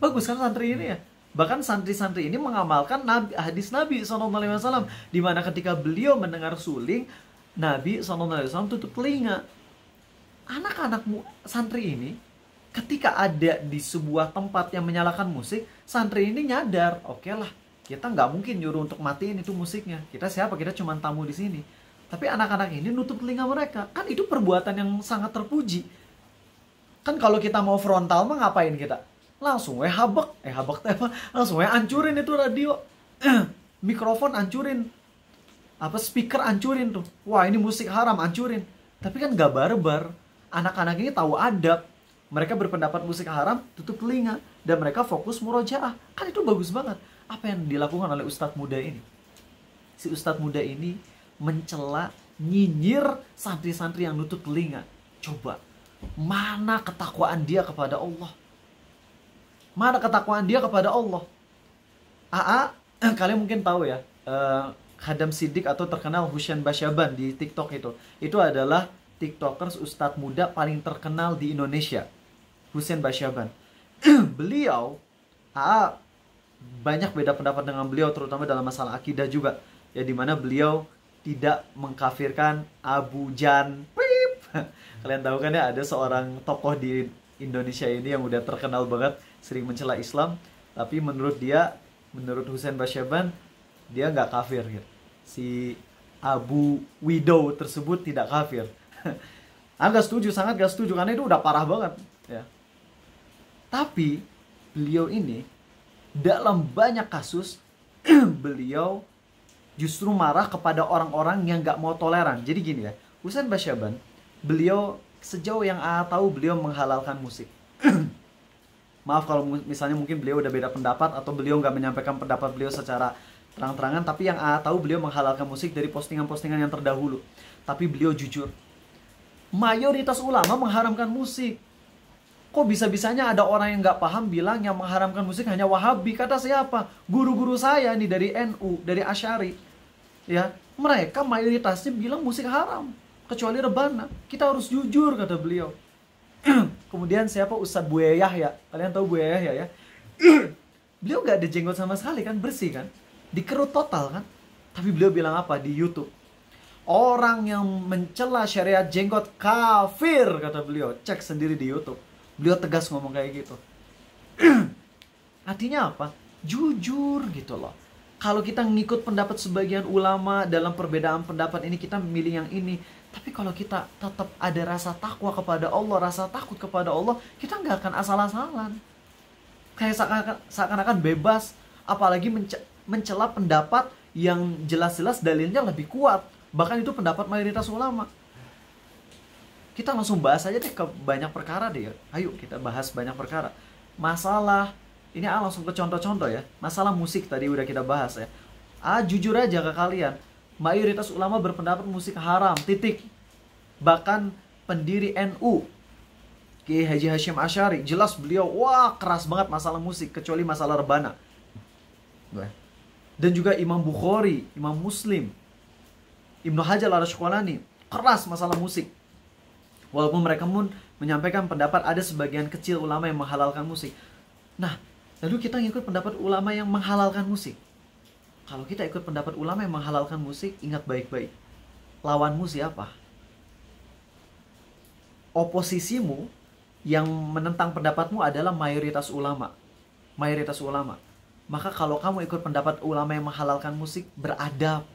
Bagus kan santri ini ya? Bahkan santri-santri ini mengamalkan hadis Nabi SAW, di mana ketika beliau mendengar suling, Nabi SAW tutup telinga. Anak-anak santri ini ketika ada di sebuah tempat yang menyalakan musik, santri ini nyadar, oke lah, kita nggak mungkin nyuruh untuk matiin itu musiknya. Kita siapa? Kita cuma tamu di sini. Tapi anak-anak ini nutup telinga mereka. Kan itu perbuatan yang sangat terpuji. Kan kalau kita mau frontal mah ngapain kita? Langsung habek langsung hancurin itu radio. Mikrofon hancurin. Speaker hancurin tuh. Wah, ini musik haram, hancurin. Tapi kan gak barbar. Anak-anak ini tahu adab. Mereka berpendapat musik haram, tutup telinga. Dan mereka fokus murojaah. Kan itu bagus banget. Apa yang dilakukan oleh ustadz muda ini? Si ustadz muda ini mencela, nyinyir santri-santri yang nutup telinga. Coba, mana ketakwaan dia kepada Allah? Mana ketakwaan dia kepada Allah? Kalian mungkin tahu ya, Khadam Siddiq atau terkenal Husain Basyaban di TikTok itu adalah TikTokers ustadz muda paling terkenal di Indonesia, Husain Basyaban. Beliau banyak beda pendapat dengan beliau, terutama dalam masalah akidah juga, ya, dimana beliau tidak mengkafirkan Abu Jan. Kalian tahu kan ya, ada seorang tokoh di Indonesia ini yang udah terkenal banget sering mencela Islam, tapi menurut Husain Basyaban, dia nggak kafir gitu. Si Abu Widow tersebut tidak kafir. Sangat gak setuju karena itu udah parah banget ya. Tapi beliau ini dalam banyak kasus beliau justru marah kepada orang-orang yang gak mau toleran. Jadi gini ya, Husain Basyaban, beliau sejauh yang tahu beliau menghalalkan musik. Maaf kalau misalnya mungkin beliau udah beda pendapat atau beliau nggak menyampaikan pendapat beliau secara terang-terangan, tapi yang tahu beliau menghalalkan musik dari postingan-postingan yang terdahulu. Tapi beliau jujur, mayoritas ulama mengharamkan musik. Kok bisa-bisanya ada orang yang nggak paham bilang yang mengharamkan musik hanya Wahabi? Kata siapa? Guru-guru saya nih dari NU, dari Asy'ari. Ya, mereka mayoritasnya bilang musik haram, kecuali rebana. Kita harus jujur, kata beliau. Kemudian siapa? Ustadz Buya Yahya. Kalian tahu Buya Yahya ya? Beliau gak ada jenggot sama sekali kan, bersih kan, dikerut total kan. Tapi beliau bilang apa di YouTube? Orang yang mencela syariat jenggot kafir, kata beliau. Cek sendiri di YouTube. Beliau tegas ngomong kayak gitu. Artinya apa? Jujur gitu loh. Kalau kita ngikut pendapat sebagian ulama dalam perbedaan pendapat ini, kita memilih yang ini. Tapi kalau kita tetap ada rasa takwa kepada Allah, rasa takut kepada Allah, kita nggak akan asal-asalan. Kayak seakan-akan bebas, apalagi mencela pendapat yang jelas-jelas dalilnya lebih kuat. Bahkan itu pendapat mayoritas ulama. Kita langsung bahas aja deh ke banyak perkara deh. Ayo kita bahas banyak perkara. Masalah, ini langsung ke contoh-contoh ya. Masalah musik tadi udah kita bahas ya. Jujur aja ke kalian, mayoritas ulama berpendapat musik haram, titik. Bahkan pendiri NU, Kiai Haji Hashim Asy'ari, jelas beliau, wah keras banget masalah musik, kecuali masalah rebana. Dan juga Imam Bukhari, Imam Muslim, Ibnu Hajar al-Asqalani, keras masalah musik. Walaupun mereka pun menyampaikan pendapat ada sebagian kecil ulama yang menghalalkan musik. Nah, lalu kita ngikut pendapat ulama yang menghalalkan musik. Kalau kita ikut pendapat ulama yang menghalalkan musik, ingat baik-baik. Lawanmu siapa? Oposisimu yang menentang pendapatmu adalah mayoritas ulama. Mayoritas ulama. Maka kalau kamu ikut pendapat ulama yang menghalalkan musik, beradab.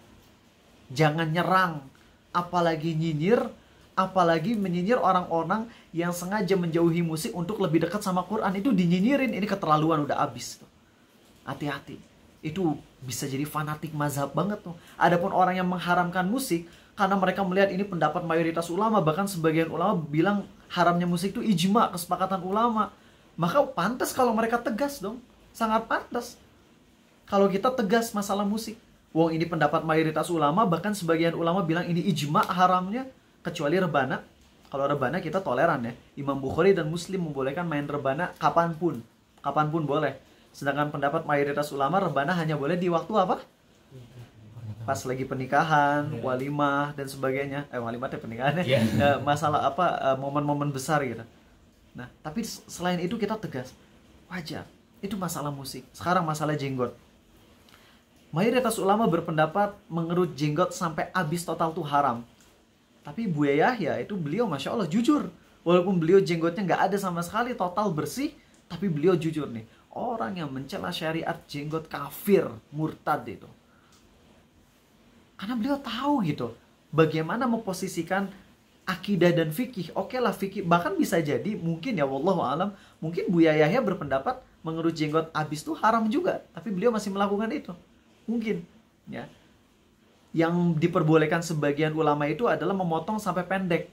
Jangan nyerang. Apalagi nyinyir. Apalagi menyinyir orang-orang yang sengaja menjauhi musik untuk lebih dekat sama Quran. Itu dinyinyirin. Ini keterlaluan, udah abis. Hati-hati. Itu bisa jadi fanatik mazhab banget tuh. Adapun orang yang mengharamkan musik karena mereka melihat ini pendapat mayoritas ulama, bahkan sebagian ulama bilang haramnya musik itu ijma, kesepakatan ulama, maka pantas kalau mereka tegas dong. Sangat pantas kalau kita tegas masalah musik. Wong ini pendapat mayoritas ulama, bahkan sebagian ulama bilang ini ijma haramnya, kecuali rebana. Kalau rebana kita toleran ya. Imam Bukhari dan Muslim membolehkan main rebana kapanpun boleh. Sedangkan pendapat mayoritas ulama, rebana hanya boleh di waktu apa? Pas lagi pernikahan, walimah dan sebagainya. Walimah itu pernikahan ya. Masalah apa, momen-momen besar gitu. Nah, tapi selain itu kita tegas. Wajar. Itu masalah musik. Sekarang masalah jenggot. Mayoritas ulama berpendapat mengerut jenggot sampai habis total tuh haram. Tapi Buya Yahya itu beliau Masya Allah jujur. Walaupun beliau jenggotnya nggak ada sama sekali, total bersih, tapi beliau jujur nih. Orang yang mencela syariat jenggot kafir, murtad itu. Karena beliau tahu gitu, bagaimana memposisikan akidah dan fikih. Oke lah fikih, bahkan bisa jadi mungkin ya wallahu alam, mungkin Buya Yahya berpendapat mengerut jenggot abis itu haram juga, tapi beliau masih melakukan itu. Mungkin ya. Yang diperbolehkan sebagian ulama itu adalah memotong sampai pendek.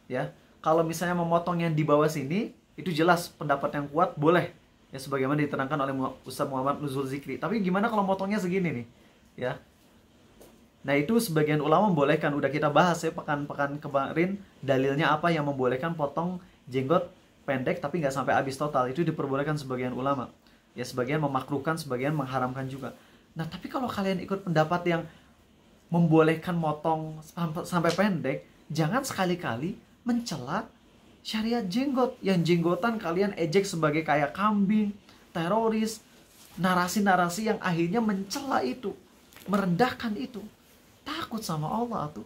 Ya. Kalau misalnya memotong yang di bawah sini, itu jelas pendapat yang kuat boleh. Ya sebagaimana diterangkan oleh Ustaz Muhammad Nuzul Zikri. Tapi gimana kalau motongnya segini nih? Ya. Nah itu sebagian ulama membolehkan, udah kita bahas ya pekan-pekan kemarin dalilnya apa yang membolehkan potong jenggot pendek tapi nggak sampai habis total, itu diperbolehkan sebagian ulama. Ya sebagian memakruhkan, sebagian mengharamkan juga. Nah tapi kalau kalian ikut pendapat yang membolehkan motong sampai pendek, jangan sekali-kali mencela syariat jenggot, yang jenggotan kalian ejek sebagai kayak kambing, teroris, narasi-narasi yang akhirnya mencela itu, merendahkan itu. Takut sama Allah tuh.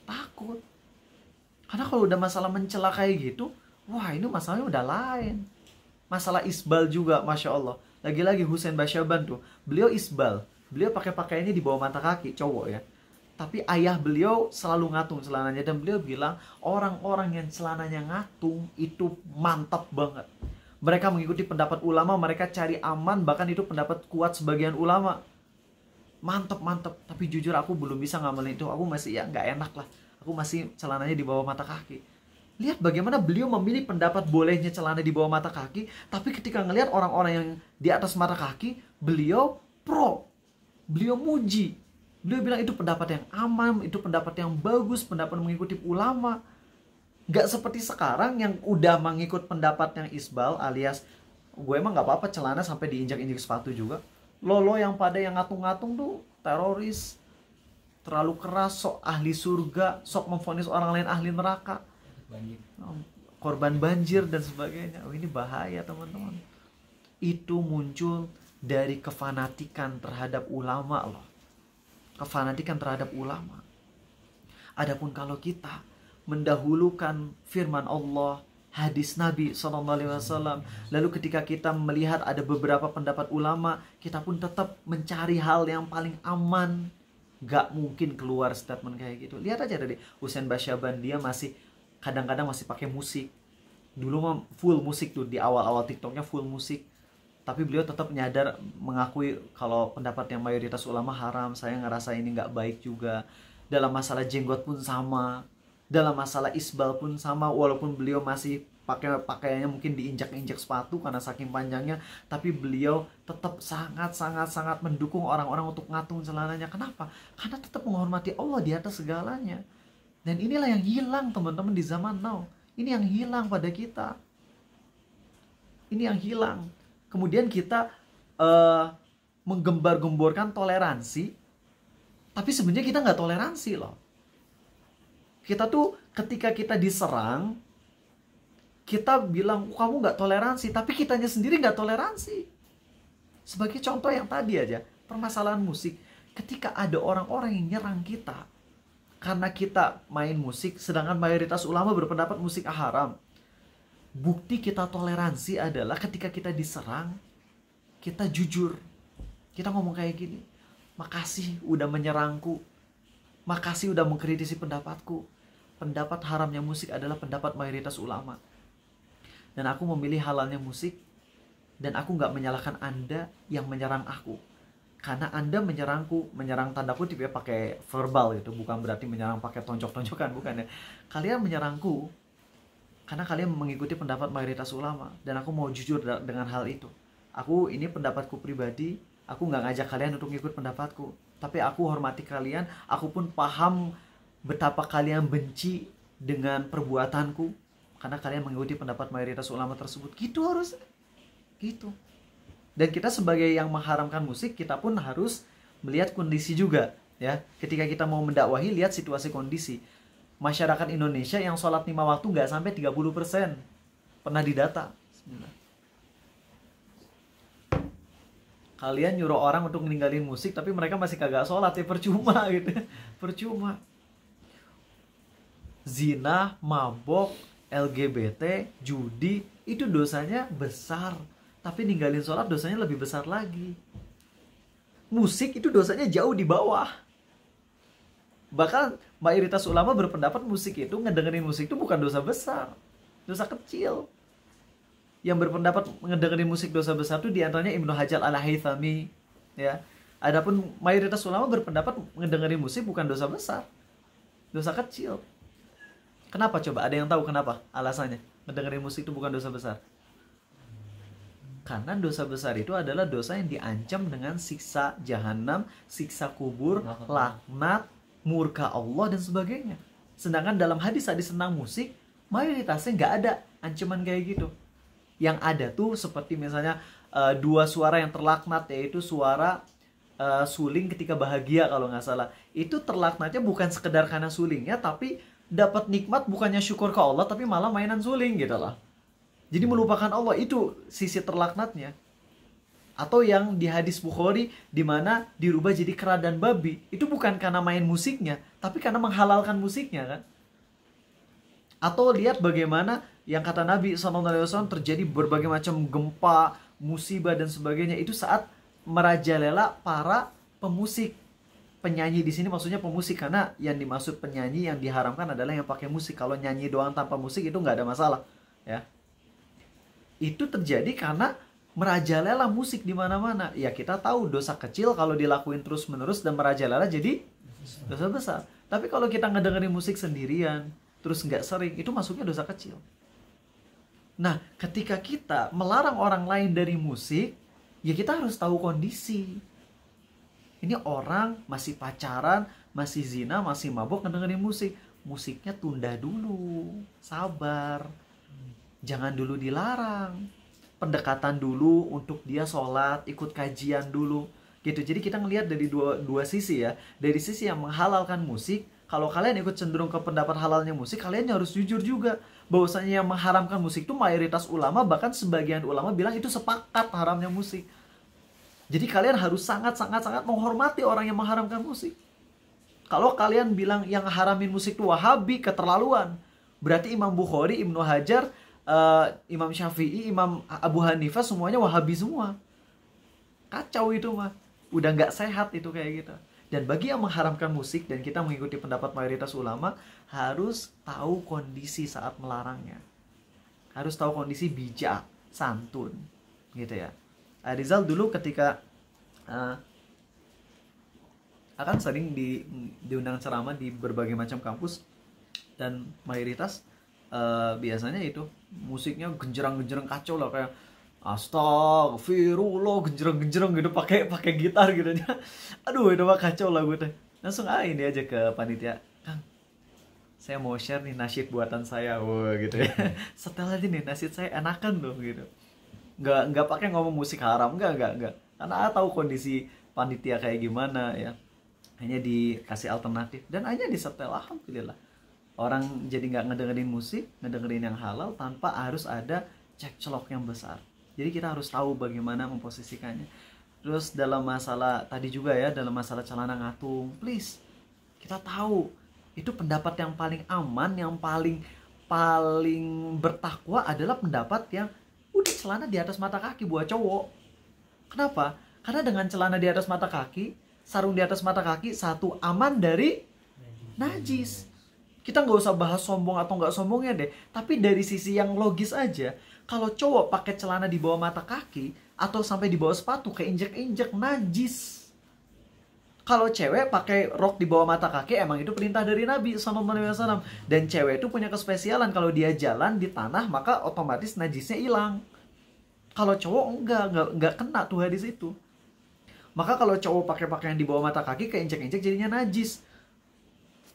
Takut. Karena kalau udah masalah mencela kayak gitu, wah ini masalahnya udah lain. Masalah isbal juga, Masya Allah. Lagi-lagi Husain Basyaban tuh, beliau isbal. Beliau pakai pakaiannya di bawah mata kaki, cowok ya. Tapi ayah beliau selalu ngatung celananya. Dan beliau bilang, orang-orang yang celananya ngatung itu mantap banget. Mereka mengikuti pendapat ulama, mereka cari aman, bahkan itu pendapat kuat sebagian ulama. Mantap. Tapi jujur aku belum bisa ngamalin itu. Aku masih ya nggak enak lah. Aku masih celananya di bawah mata kaki. Lihat bagaimana beliau memilih pendapat bolehnya celana di bawah mata kaki. Tapi ketika ngelihat orang-orang yang di atas mata kaki, beliau pro. Beliau muji. Beliau bilang itu pendapat yang aman, itu pendapat yang bagus, pendapat mengikuti ulama. Gak seperti sekarang yang udah mengikut pendapat yang isbal alias gue emang gak apa-apa celana sampai diinjak-injak sepatu juga. Lolo yang pada yang ngatung-ngatung tuh teroris, terlalu keras, sok ahli surga, sok memvonis orang lain ahli neraka, korban banjir dan sebagainya. Oh ini bahaya teman-teman. Itu muncul dari kefanatikan terhadap ulama loh. Kefanatikan terhadap ulama. Adapun kalau kita mendahulukan firman Allah, hadis Nabi SAW, lalu ketika kita melihat ada beberapa pendapat ulama, kita pun tetap mencari hal yang paling aman. Gak mungkin keluar statement kayak gitu. Lihat aja tadi Husain Basyaban, dia masih kadang-kadang masih pakai musik. Dulu mah full musik tuh, di awal-awal TikToknya full musik. Tapi beliau tetap menyadar, mengakui kalau pendapat yang mayoritas ulama haram. Saya ngerasa ini nggak baik juga. Dalam masalah jenggot pun sama, dalam masalah isbal pun sama. Walaupun beliau masih pakaiannya mungkin diinjak-injak sepatu karena saking panjangnya, tapi beliau tetap sangat mendukung orang-orang untuk ngatung celananya. Kenapa? Karena tetap menghormati Allah di atas segalanya. Dan inilah yang hilang teman-teman di zaman now. Ini yang hilang pada kita. Ini yang hilang. Kemudian kita menggembar-gemborkan toleransi, tapi sebenarnya kita nggak toleransi loh. Kita tuh ketika kita diserang, kita bilang kamu nggak toleransi, tapi kitanya sendiri nggak toleransi. Sebagai contoh yang tadi aja, permasalahan musik. Ketika ada orang-orang yang nyerang kita karena kita main musik, sedangkan mayoritas ulama berpendapat musik haram. Bukti kita toleransi adalah ketika kita diserang, kita jujur. Kita ngomong kayak gini, makasih udah menyerangku, makasih udah mengkritisi pendapatku. Pendapat haramnya musik adalah pendapat mayoritas ulama. Dan aku memilih halalnya musik, dan aku gak menyalahkan Anda yang menyerang aku. Karena Anda menyerangku, menyerang tanda kutip ya, pakai verbal gitu, bukan berarti menyerang pakai tonjok-tonjokan, bukan ya. Kalian menyerangku karena kalian mengikuti pendapat mayoritas ulama, dan aku mau jujur dengan hal itu. Ini pendapatku pribadi, aku nggak ngajak kalian untuk ikut pendapatku, tapi aku hormati kalian. Aku pun paham betapa kalian benci dengan perbuatanku karena kalian mengikuti pendapat mayoritas ulama tersebut. Gitu harus, gitu. Dan kita sebagai yang mengharamkan musik, kita pun harus melihat kondisi juga, ya. Ketika kita mau mendakwahi, lihat situasi kondisi. Masyarakat Indonesia yang sholat 5 waktu nggak sampai 30%. Pernah didata. Bismillah. Kalian nyuruh orang untuk ninggalin musik, tapi mereka masih kagak sholat, ya percuma gitu. Percuma. zina, mabok, LGBT, judi, itu dosanya besar. Tapi ninggalin sholat dosanya lebih besar lagi. Musik itu dosanya jauh di bawah. Bahkan mayoritas ulama berpendapat musik itu, ngedengerin musik itu bukan dosa besar, dosa kecil. Yang berpendapat ngedengerin musik dosa besar itu diantaranya Ibnu Hajar Al-Haythami, ya. Adapun mayoritas ulama berpendapat ngedengerin musik bukan dosa besar, dosa kecil. Kenapa coba? Ada yang tahu kenapa alasannya ngedengerin musik itu bukan dosa besar? Karena dosa besar itu adalah dosa yang diancam dengan siksa jahanam, siksa kubur, laknat, murka Allah dan sebagainya. Sedangkan dalam hadis-hadis tentang musik, mayoritasnya nggak ada ancaman kayak gitu. Yang ada tuh seperti misalnya dua suara yang terlaknat, yaitu suara suling ketika bahagia kalau nggak salah. Itu terlaknatnya bukan sekedar karena sulingnya, tapi dapat nikmat bukannya syukur ke Allah, tapi malah mainan suling gitu lah. Jadi melupakan Allah, itu sisi terlaknatnya. Atau yang di hadis Bukhari di mana dirubah jadi kera dan babi, itu bukan karena main musiknya, tapi karena menghalalkan musiknya kan. Atau lihat bagaimana yang kata Nabi SAW terjadi berbagai macam gempa, musibah dan sebagainya, itu saat merajalela para pemusik. Penyanyi di sini maksudnya pemusik, karena yang dimaksud penyanyi yang diharamkan adalah yang pakai musik. Kalau nyanyi doang tanpa musik itu nggak ada masalah, ya. Itu terjadi karena merajalela musik di mana-mana. Ya kita tahu dosa kecil kalau dilakuin terus-menerus dan merajalela jadi dosa besar. Tapi kalau kita ngedengerin musik sendirian, terus nggak sering, itu masuknya dosa kecil. Nah, ketika kita melarang orang lain dari musik, ya kita harus tahu kondisi. Ini orang masih pacaran, masih zina, masih mabuk ngedengerin musik. Musiknya tunda dulu, sabar. Jangan dulu dilarang. Pendekatan dulu untuk dia sholat, ikut kajian dulu. Gitu. Jadi kita ngelihat dari dua sisi ya. Dari sisi yang menghalalkan musik, kalau kalian ikut cenderung ke pendapat halalnya musik, kalian harus jujur juga. Bahwasanya yang mengharamkan musik itu mayoritas ulama, bahkan sebagian ulama bilang itu sepakat haramnya musik. Jadi kalian harus sangat-sangat menghormati orang yang mengharamkan musik. Kalau kalian bilang yang haramin musik itu Wahabi, keterlaluan. Berarti Imam Bukhari, Ibnu Hajar, Imam Syafi'i, Imam Abu Hanifah semuanya Wahabi semua. Kacau itu mah. Udah nggak sehat itu kayak gitu. Dan bagi yang mengharamkan musik dan kita mengikuti pendapat mayoritas ulama, harus tahu kondisi saat melarangnya. Harus tahu kondisi bijak, santun, gitu ya. Rizal dulu ketika akan sering diundang ceramah di berbagai macam kampus, dan mayoritas biasanya itu musiknya genjerang-genjerang kacau lah, kayak astagfirullah genjerang-genjerang gitu, pakai gitar gitu ya. Aduh itu mah kacau lah gue teh. Langsung ini aja ke panitia, Kang, saya mau share nih nasyid buatan saya, wah gitu ya. Setelah ini nasyid saya enakan loh gitu. Nggak pakai ngomong musik haram, nggak. Karena tahu kondisi panitia kayak gimana ya. Hanya dikasih alternatif dan hanya disetel, alhamdulillah. Orang jadi nggak ngedengerin musik, ngedengerin yang halal tanpa harus ada cekcok yang besar. Jadi kita harus tahu bagaimana memposisikannya. Terus dalam masalah tadi juga ya, dalam masalah celana ngatung, please, kita tahu itu pendapat yang paling aman, yang paling bertakwa adalah pendapat yang udah celana di atas mata kaki buat cowok. Kenapa? Karena dengan celana di atas mata kaki, sarung di atas mata kaki, satu, aman dari najis. Kita nggak usah bahas sombong atau nggak sombongnya deh, tapi dari sisi yang logis aja, kalau cowok pakai celana di bawah mata kaki atau sampai di bawah sepatu keinjek-injek, najis. Kalau cewek pakai rok di bawah mata kaki, emang itu perintah dari Nabi SAW. Dan cewek itu punya kespesialan, kalau dia jalan di tanah maka otomatis najisnya hilang. Kalau cowok nggak kena tuh hadis itu. Maka kalau cowok pakai pakaian di bawah mata kaki keinjek-injek jadinya najis.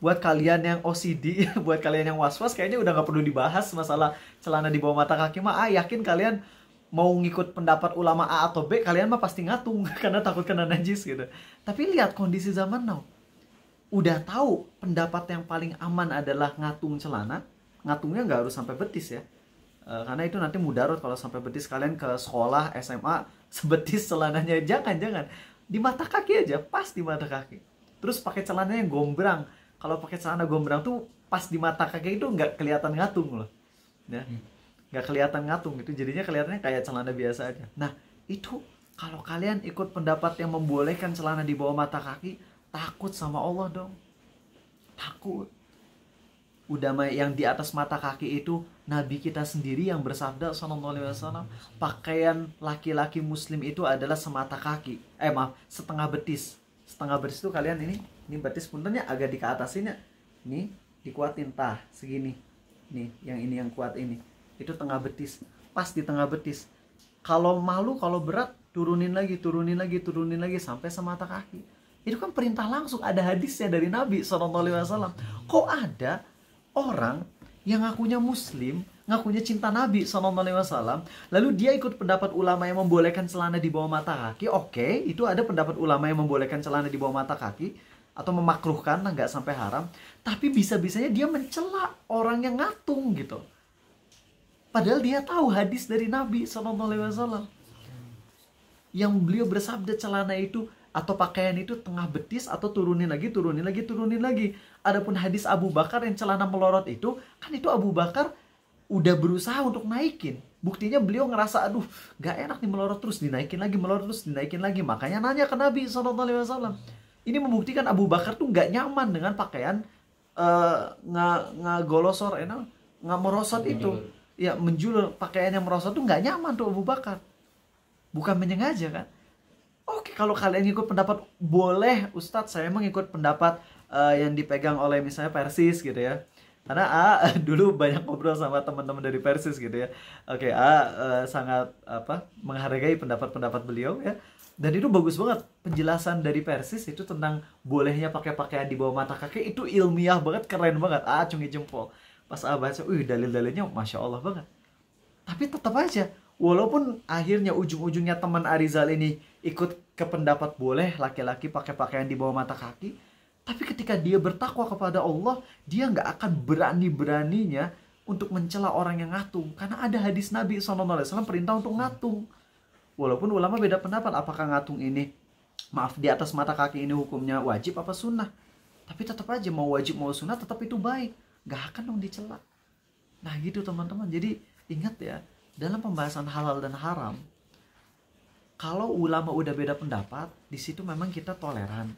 Buat kalian yang OCD, buat kalian yang was-was, kayaknya udah nggak perlu dibahas masalah celana di bawah mata kaki mah. Yakin kalian mau ngikut pendapat ulama A atau B, kalian mah pasti ngatung karena takut kena najis gitu. Tapi lihat kondisi zaman now. Udah tahu pendapat yang paling aman adalah ngatung celana. Ngatungnya nggak harus sampai betis ya. Karena itu nanti mudarat kalau sampai betis. Kalian ke sekolah, SMA, sebetis celananya. Jangan. Di mata kaki aja, pas di mata kaki. Terus pakai celananya yang gombrang. Kalau pakai celana gombrang tuh pas di mata kaki itu nggak kelihatan ngatung loh, ya nggak kelihatan ngatung gitu, jadinya kelihatannya kayak celana biasa aja. Nah itu kalau kalian ikut pendapat yang membolehkan celana di bawah mata kaki, takut sama Allah dong, takut. Udah yang di atas mata kaki itu Nabi kita sendiri yang bersabda sallallahu alaihi wasallam, pakaian laki-laki muslim itu adalah semata kaki, setengah betis. Setengah betis itu kalian ini betis puntennya agak di ke atasin ya, ini dikuatin segini nih, yang kuat ini itu tengah betis, pas di tengah betis. Kalau malu, kalau berat turunin lagi sampai semata kaki. Itu kan perintah langsung, ada hadisnya dari Nabi SAW. Kok ada orang yang ngakunya muslim, ngakunya cinta Nabi SAW, lalu dia ikut pendapat ulama yang membolehkan celana di bawah mata kaki? Oke, itu ada pendapat ulama yang membolehkan celana di bawah mata kaki atau memakruhkan, nggak sampai haram. Tapi bisa-bisanya dia mencela orang yang ngatung gitu. Padahal dia tahu hadis dari Nabi SAW yang beliau bersabda celana itu atau pakaian itu tengah betis atau turunin lagi. Adapun hadis Abu Bakar yang celana melorot itu, kan itu Abu Bakar udah berusaha untuk naikin. Buktinya beliau ngerasa aduh gak enak nih melorot terus, dinaikin lagi. Makanya nanya ke Nabi SAW. Ini membuktikan Abu Bakar tuh gak nyaman dengan pakaian ngagolosor, nggak merosot itu. Ya menjulur, pakaian yang merosot tuh gak nyaman tuh Abu Bakar. Bukan menyengaja kan. Oke, kalau kalian ikut pendapat boleh, Ustadz saya emang ikut pendapat yang dipegang oleh misalnya Persis gitu ya. Karena dulu banyak ngobrol sama teman-teman dari Persis gitu ya. Oke, sangat menghargai pendapat-pendapat beliau ya. Dan itu bagus banget penjelasan dari Persis itu tentang bolehnya pakai pakaian di bawah mata kaki, itu ilmiah banget, keren banget. Acungi jempol. Pas baca, dalil-dalilnya Masya Allah banget. Tapi tetap aja, walaupun akhirnya ujung-ujungnya teman Arizal ini ikut ke pendapat boleh laki-laki pakai pakaian di bawah mata kaki, tapi ketika dia bertakwa kepada Allah, dia nggak akan berani-beraninya untuk mencela orang yang ngatung. Karena ada hadis Nabi SAW perintah untuk ngatung. Walaupun ulama beda pendapat, apakah ngatung ini, di atas mata kaki ini hukumnya wajib apa sunnah. Tapi tetap aja, mau wajib mau sunnah tetap itu baik. Nggak akan dong dicela. Nah gitu teman-teman. Jadi ingat ya, dalam pembahasan halal dan haram, kalau ulama udah beda pendapat, di situ memang kita toleran.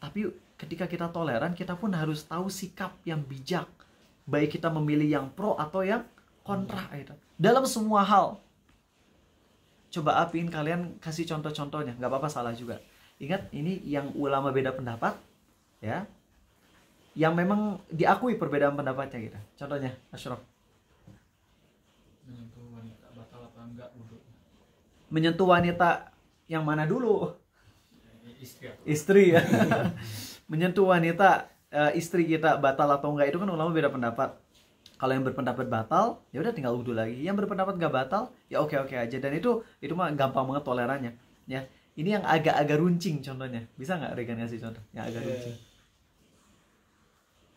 Tapi ketika kita toleran, kita pun harus tahu sikap yang bijak. Baik kita memilih yang pro atau yang kontra itu. Dalam semua hal. Coba Apin kalian kasih contoh-contohnya, nggak apa-apa salah juga. Ingat ini yang ulama beda pendapat, ya, yang memang diakui perbedaan pendapatnya gitu. Contohnya, Ashraf. Menyentuh wanita yang mana dulu? Istri ya. Menyentuh wanita istri kita batal atau enggak, itu kan ulama beda pendapat. Kalau yang berpendapat batal, ya udah tinggal wudhu lagi. Yang berpendapat enggak batal, ya oke-oke aja. Dan itu mah gampang banget tolerannya, ya. Ini yang agak-agak runcing contohnya. Bisa nggak Regan ngasih contoh yang agak runcing?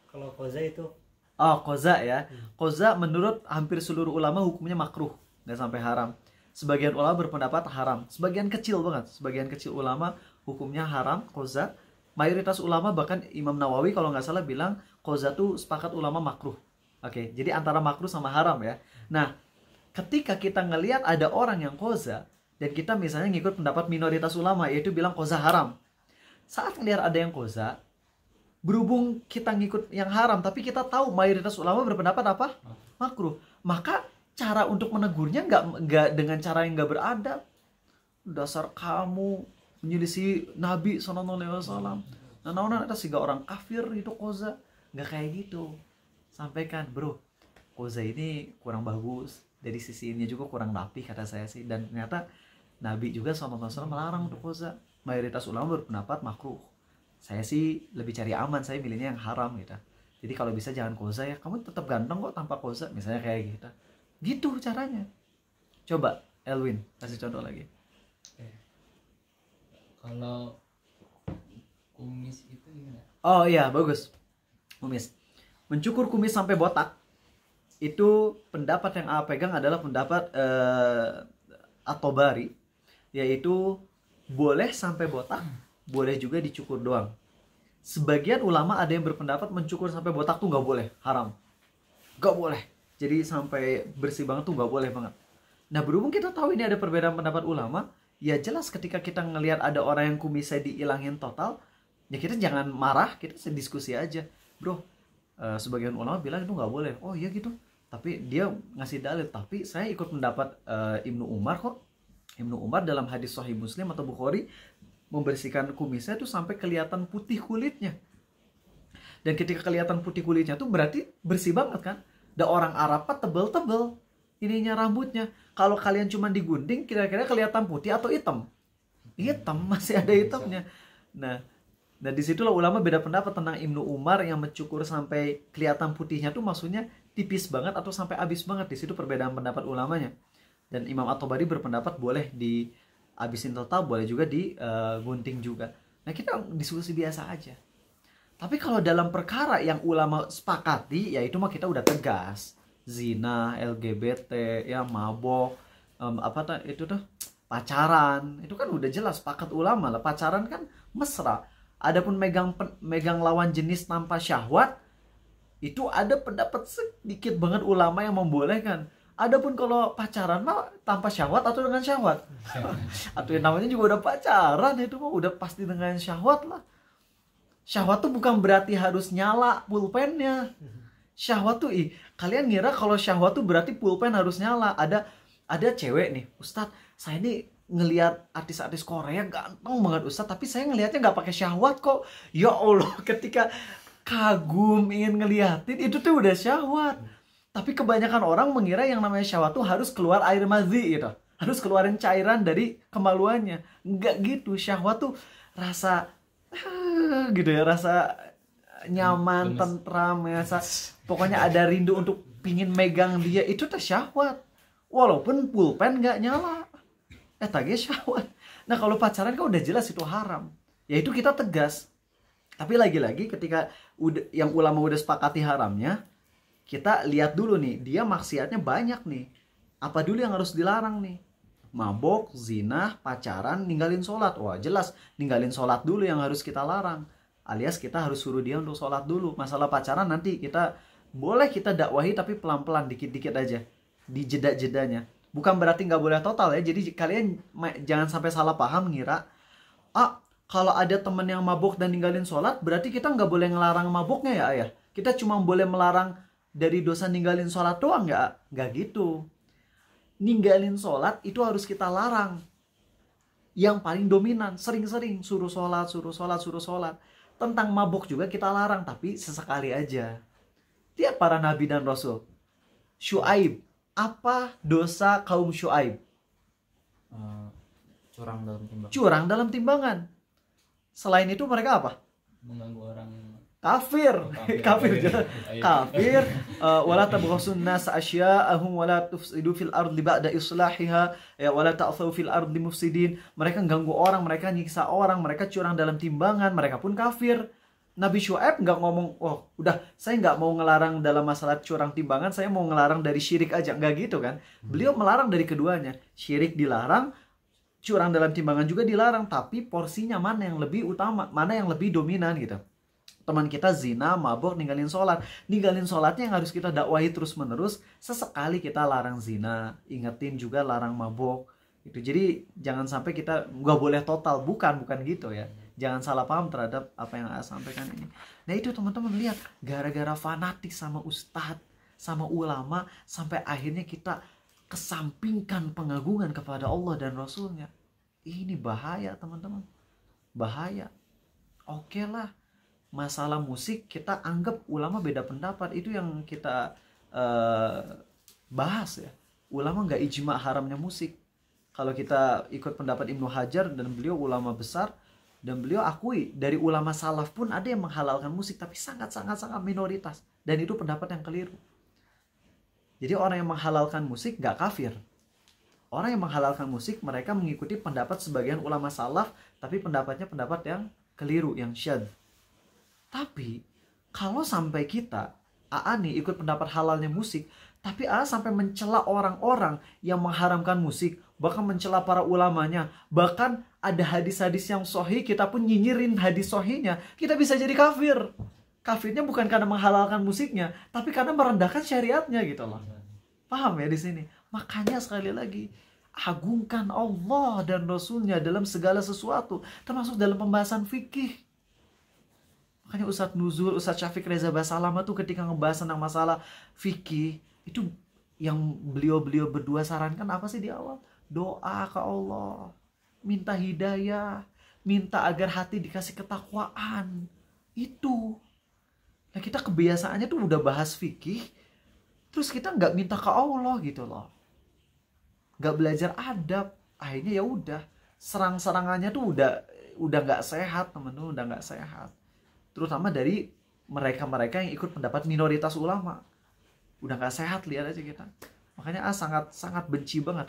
Kalau koza itu? Oh, koza ya. Koza menurut hampir seluruh ulama hukumnya makruh, nggak sampai haram. Sebagian ulama berpendapat haram. Sebagian kecil banget. Sebagian kecil ulama hukumnya haram, koza. Mayoritas ulama, bahkan Imam Nawawi kalau nggak salah bilang koza tuh sepakat ulama makruh. Oke, jadi antara makruh sama haram ya. Nah, ketika kita ngelihat ada orang yang koza, dan kita misalnya ngikut pendapat minoritas ulama, yaitu bilang koza haram. Saat ngelihat ada yang koza, berhubung kita ngikut yang haram, tapi kita tahu mayoritas ulama berpendapat apa? Makruh. Maka cara untuk menegurnya nggak dengan cara yang nggak beradab. Dasar kamu menyelisih Nabi SAW. Nah, ada sih orang kafir itu koza. Nggak kayak gitu. Sampaikan, bro, koza ini kurang bagus. Dari sisi ini juga kurang rapi kata saya sih. Dan ternyata Nabi juga SAW melarang untuk koza. Mayoritas ulama berpendapat makruh. Saya sih lebih cari aman, saya milihnya yang haram gitu. Jadi kalau bisa jangan koza ya. Kamu tetap ganteng kok tanpa koza, misalnya kayak gitu. Gitu caranya. Coba Elwin kasih contoh lagi. Kalau kumis itu gimana? Oh iya, bagus. Kumis. Mencukur kumis sampai botak, itu pendapat yang A pegang adalah pendapat At-Tabari, yaitu boleh sampai botak, boleh juga dicukur doang. Sebagian ulama ada yang berpendapat mencukur sampai botak tuh nggak boleh, haram. Nggak boleh. Jadi sampai bersih banget tuh nggak boleh banget. Nah, berhubung kita tahu ini ada perbedaan pendapat ulama, ya jelas ketika kita ngelihat ada orang yang kumisnya dihilangin total, ya kita jangan marah, kita diskusi aja. Bro, sebagian ulama bilang itu nggak boleh. Oh iya gitu. Tapi dia ngasih dalil. Tapi saya ikut pendapat Ibnu Umar kok. Ibnu Umar dalam hadis Sahih Muslim atau Bukhari membersihkan kumisnya tuh sampai kelihatan putih kulitnya. Dan ketika kelihatan putih kulitnya tuh berarti bersih banget kan. Dan orang Arab tebel-tebel ininya rambutnya. Kalau kalian cuma digunting kira-kira kelihatan putih atau hitam? Hitam, masih ada hitamnya. Nah disitulah ulama beda pendapat tentang Ibnu Umar yang mencukur sampai kelihatan putihnya tuh maksudnya tipis banget atau sampai habis banget. Di situ perbedaan pendapat ulamanya. Dan Imam At-Tabari berpendapat boleh dihabisin total, boleh juga digunting juga. Nah kita diskusi biasa aja. Tapi kalau dalam perkara yang ulama sepakati, ya itu mah kita udah tegas. Zina, LGBT, ya mabok, itu tuh pacaran, itu kan udah jelas sepakat ulama lah. Pacaran kan mesra. Adapun megang lawan jenis tanpa syahwat, itu ada pendapat sedikit banget ulama yang membolehkan. Adapun kalau pacaran mah tanpa syahwat atau dengan syahwat, atau yang namanya juga udah pacaran, itu mah udah pasti dengan syahwat lah. Syahwat tuh bukan berarti harus nyala pulpennya. Syahwat tuh kalian ngira kalau syahwat tuh berarti pulpen harus nyala. Ada cewek nih, Ustadz, saya nih ngelihat artis-artis Korea ganteng banget Ustadz, tapi saya ngelihatnya nggak pakai syahwat kok. Ya Allah, ketika kagum ingin ngeliatin itu tuh udah syahwat. Tapi kebanyakan orang mengira yang namanya syahwat tuh harus keluar air madhi gitu. Harus keluarin cairan dari kemaluannya. Enggak gitu. Syahwat tuh rasa gitu ya, rasa nyaman, tentram, rasa pokoknya ada rindu untuk pingin megang dia, itu tuh syahwat. Walaupun pulpen nggak nyala. Tagih syahwat. Nah, kalau pacaran kan udah jelas itu haram. Ya itu kita tegas. Tapi lagi-lagi ketika yang ulama udah sepakati haramnya, kita lihat dulu nih, dia maksiatnya banyak nih. Apa dulu yang harus dilarang nih? Mabok, zina, pacaran, ninggalin sholat. Wah jelas, ninggalin sholat dulu yang harus kita larang. Alias kita harus suruh dia untuk sholat dulu. Masalah pacaran nanti boleh kita dakwahi tapi pelan-pelan, dikit-dikit aja. Di jeda-jedanya. Bukan berarti nggak boleh total ya. Jadi kalian jangan sampai salah paham ngira, kalau ada teman yang mabok dan ninggalin sholat, berarti kita nggak boleh ngelarang maboknya ya ayah. Kita cuma boleh melarang dari dosa ninggalin sholat doang, nggak gitu. Ninggalin sholat itu harus kita larang. Yang paling dominan, sering-sering suruh sholat. Tentang mabuk juga kita larang, tapi sesekali aja. Lihat para nabi dan rasul. Syuaib, apa dosa kaum Syuaib? Curang dalam timbangan. Selain itu mereka apa? Mengganggu orang. Kafir. Wala tabghasun nas asya'ahum wala tufsidu fil ardi ba'da islahiha wala ta'thaw fil ardi mufsidin. Mereka ganggu orang, mereka nyiksa orang, mereka curang dalam timbangan, mereka pun kafir. Nabi Syuaib nggak ngomong, udah saya nggak mau ngelarang dalam masalah curang timbangan, saya mau ngelarang dari syirik aja, nggak gitu kan? Beliau melarang dari keduanya. Syirik dilarang, curang dalam timbangan juga dilarang, tapi porsinya mana yang lebih utama, mana yang lebih dominan gitu. Teman kita zina, mabok, ninggalin sholat. Ninggalin sholatnya yang harus kita dakwahi terus menerus. Sesekali kita larang zina, ingetin juga larang mabok. Itu jadi jangan sampai kita nggak boleh total, bukan gitu ya. Jangan salah paham terhadap apa yang saya sampaikan ini. Nah itu teman-teman lihat, gara-gara fanatik sama ustadz, sama ulama, sampai akhirnya kita kesampingkan pengagungan kepada Allah dan Rasulnya. Ini bahaya teman-teman, bahaya. Oke lah. Masalah musik kita anggap ulama beda pendapat, itu yang kita bahas ya. Ulama nggak ijma haramnya musik. Kalau kita ikut pendapat Ibnu Hajar, dan beliau ulama besar, dan beliau akui dari ulama salaf pun ada yang menghalalkan musik, tapi sangat minoritas, dan itu pendapat yang keliru. Jadi orang yang menghalalkan musik nggak kafir. Orang yang menghalalkan musik, mereka mengikuti pendapat sebagian ulama salaf, tapi pendapatnya pendapat yang keliru, yang syadz. Tapi kalau sampai kita nih ikut pendapat halalnya musik, Tapi sampai mencela orang-orang yang mengharamkan musik, bahkan mencela para ulamanya. Bahkan ada hadis-hadis yang sahih, kita pun nyinyirin hadis sahihnya, kita bisa jadi kafir. Kafirnya bukan karena menghalalkan musiknya, tapi karena merendahkan syariatnya gitu loh. Paham ya di sini? Makanya sekali lagi, agungkan Allah dan Rasulnya dalam segala sesuatu, termasuk dalam pembahasan fikih. Makanya Ustadz Nuzul, Ustadz Syafiq Reza Basalama tuh ketika ngebahas tentang masalah fikih, itu yang beliau berdua sarankan apa sih di awal? Doa ke Allah, minta hidayah, minta agar hati dikasih ketakwaan. Itu. Nah kita kebiasaannya tuh udah bahas fikih, terus kita nggak minta ke Allah gitu loh, nggak belajar adab. Akhirnya ya udah, serang-serangannya tuh udah nggak sehat temen-temen, udah nggak sehat. Terutama dari mereka-mereka yang ikut pendapat minoritas ulama. Udah gak sehat, lihat aja kita. Makanya sangat benci banget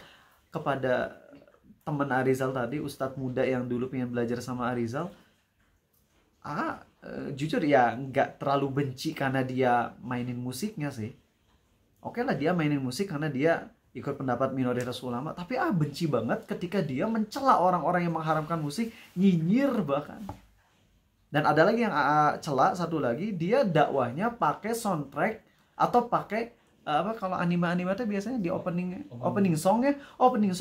kepada teman Arizal tadi, Ustadz muda yang dulu pengen belajar sama Arizal. Jujur ya gak terlalu benci karena dia mainin musiknya sih. Oke lah, dia mainin musik karena dia ikut pendapat minoritas ulama. Tapi benci banget ketika dia mencela orang-orang yang mengharamkan musik, nyinyir bahkan. Dan ada lagi yang cela, satu lagi, dia dakwahnya pakai soundtrack atau pakai kalau anime itu biasanya di opening song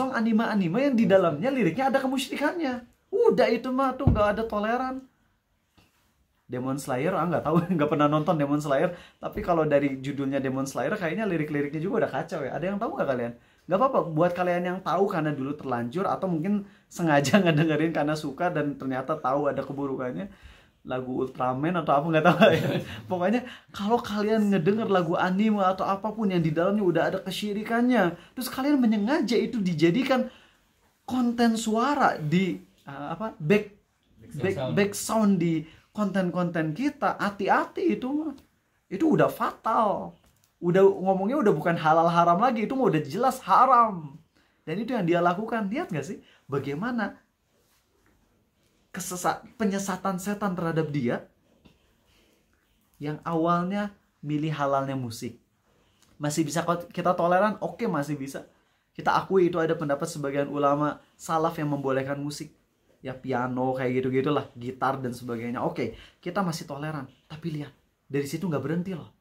anime yang di dalamnya liriknya ada kemusyrikannya. Udah itu mah tuh nggak ada toleran. Demon Slayer nggak tahu, nggak pernah nonton Demon Slayer, tapi kalau dari judulnya Demon Slayer kayaknya lirik-liriknya juga udah kacau ya. Ada yang tahu nggak kalian? Nggak apa-apa buat kalian yang tahu karena dulu terlanjur atau mungkin sengaja ngedengerin karena suka dan ternyata tahu ada keburukannya, lagu Ultraman atau apa nggak tahu ya. Pokoknya kalau kalian ngedenger lagu anime atau apapun yang di dalamnya udah ada kesyirikannya, terus kalian menyengaja itu dijadikan konten suara di back sound di konten-konten kita, hati-hati itu mah. Itu udah fatal. Udah ngomongnya udah bukan halal haram lagi, itu mah udah jelas haram. Dan itu yang dia lakukan. Lihat nggak sih bagaimana penyesatan setan terhadap dia yang awalnya milih halalnya musik. Masih bisa kita toleran? Oke, masih bisa. Kita akui itu ada pendapat sebagian ulama salaf yang membolehkan musik. Ya piano kayak gitu-gitulah, gitar dan sebagainya. Oke, kita masih toleran. Tapi lihat, dari situ nggak berhenti loh.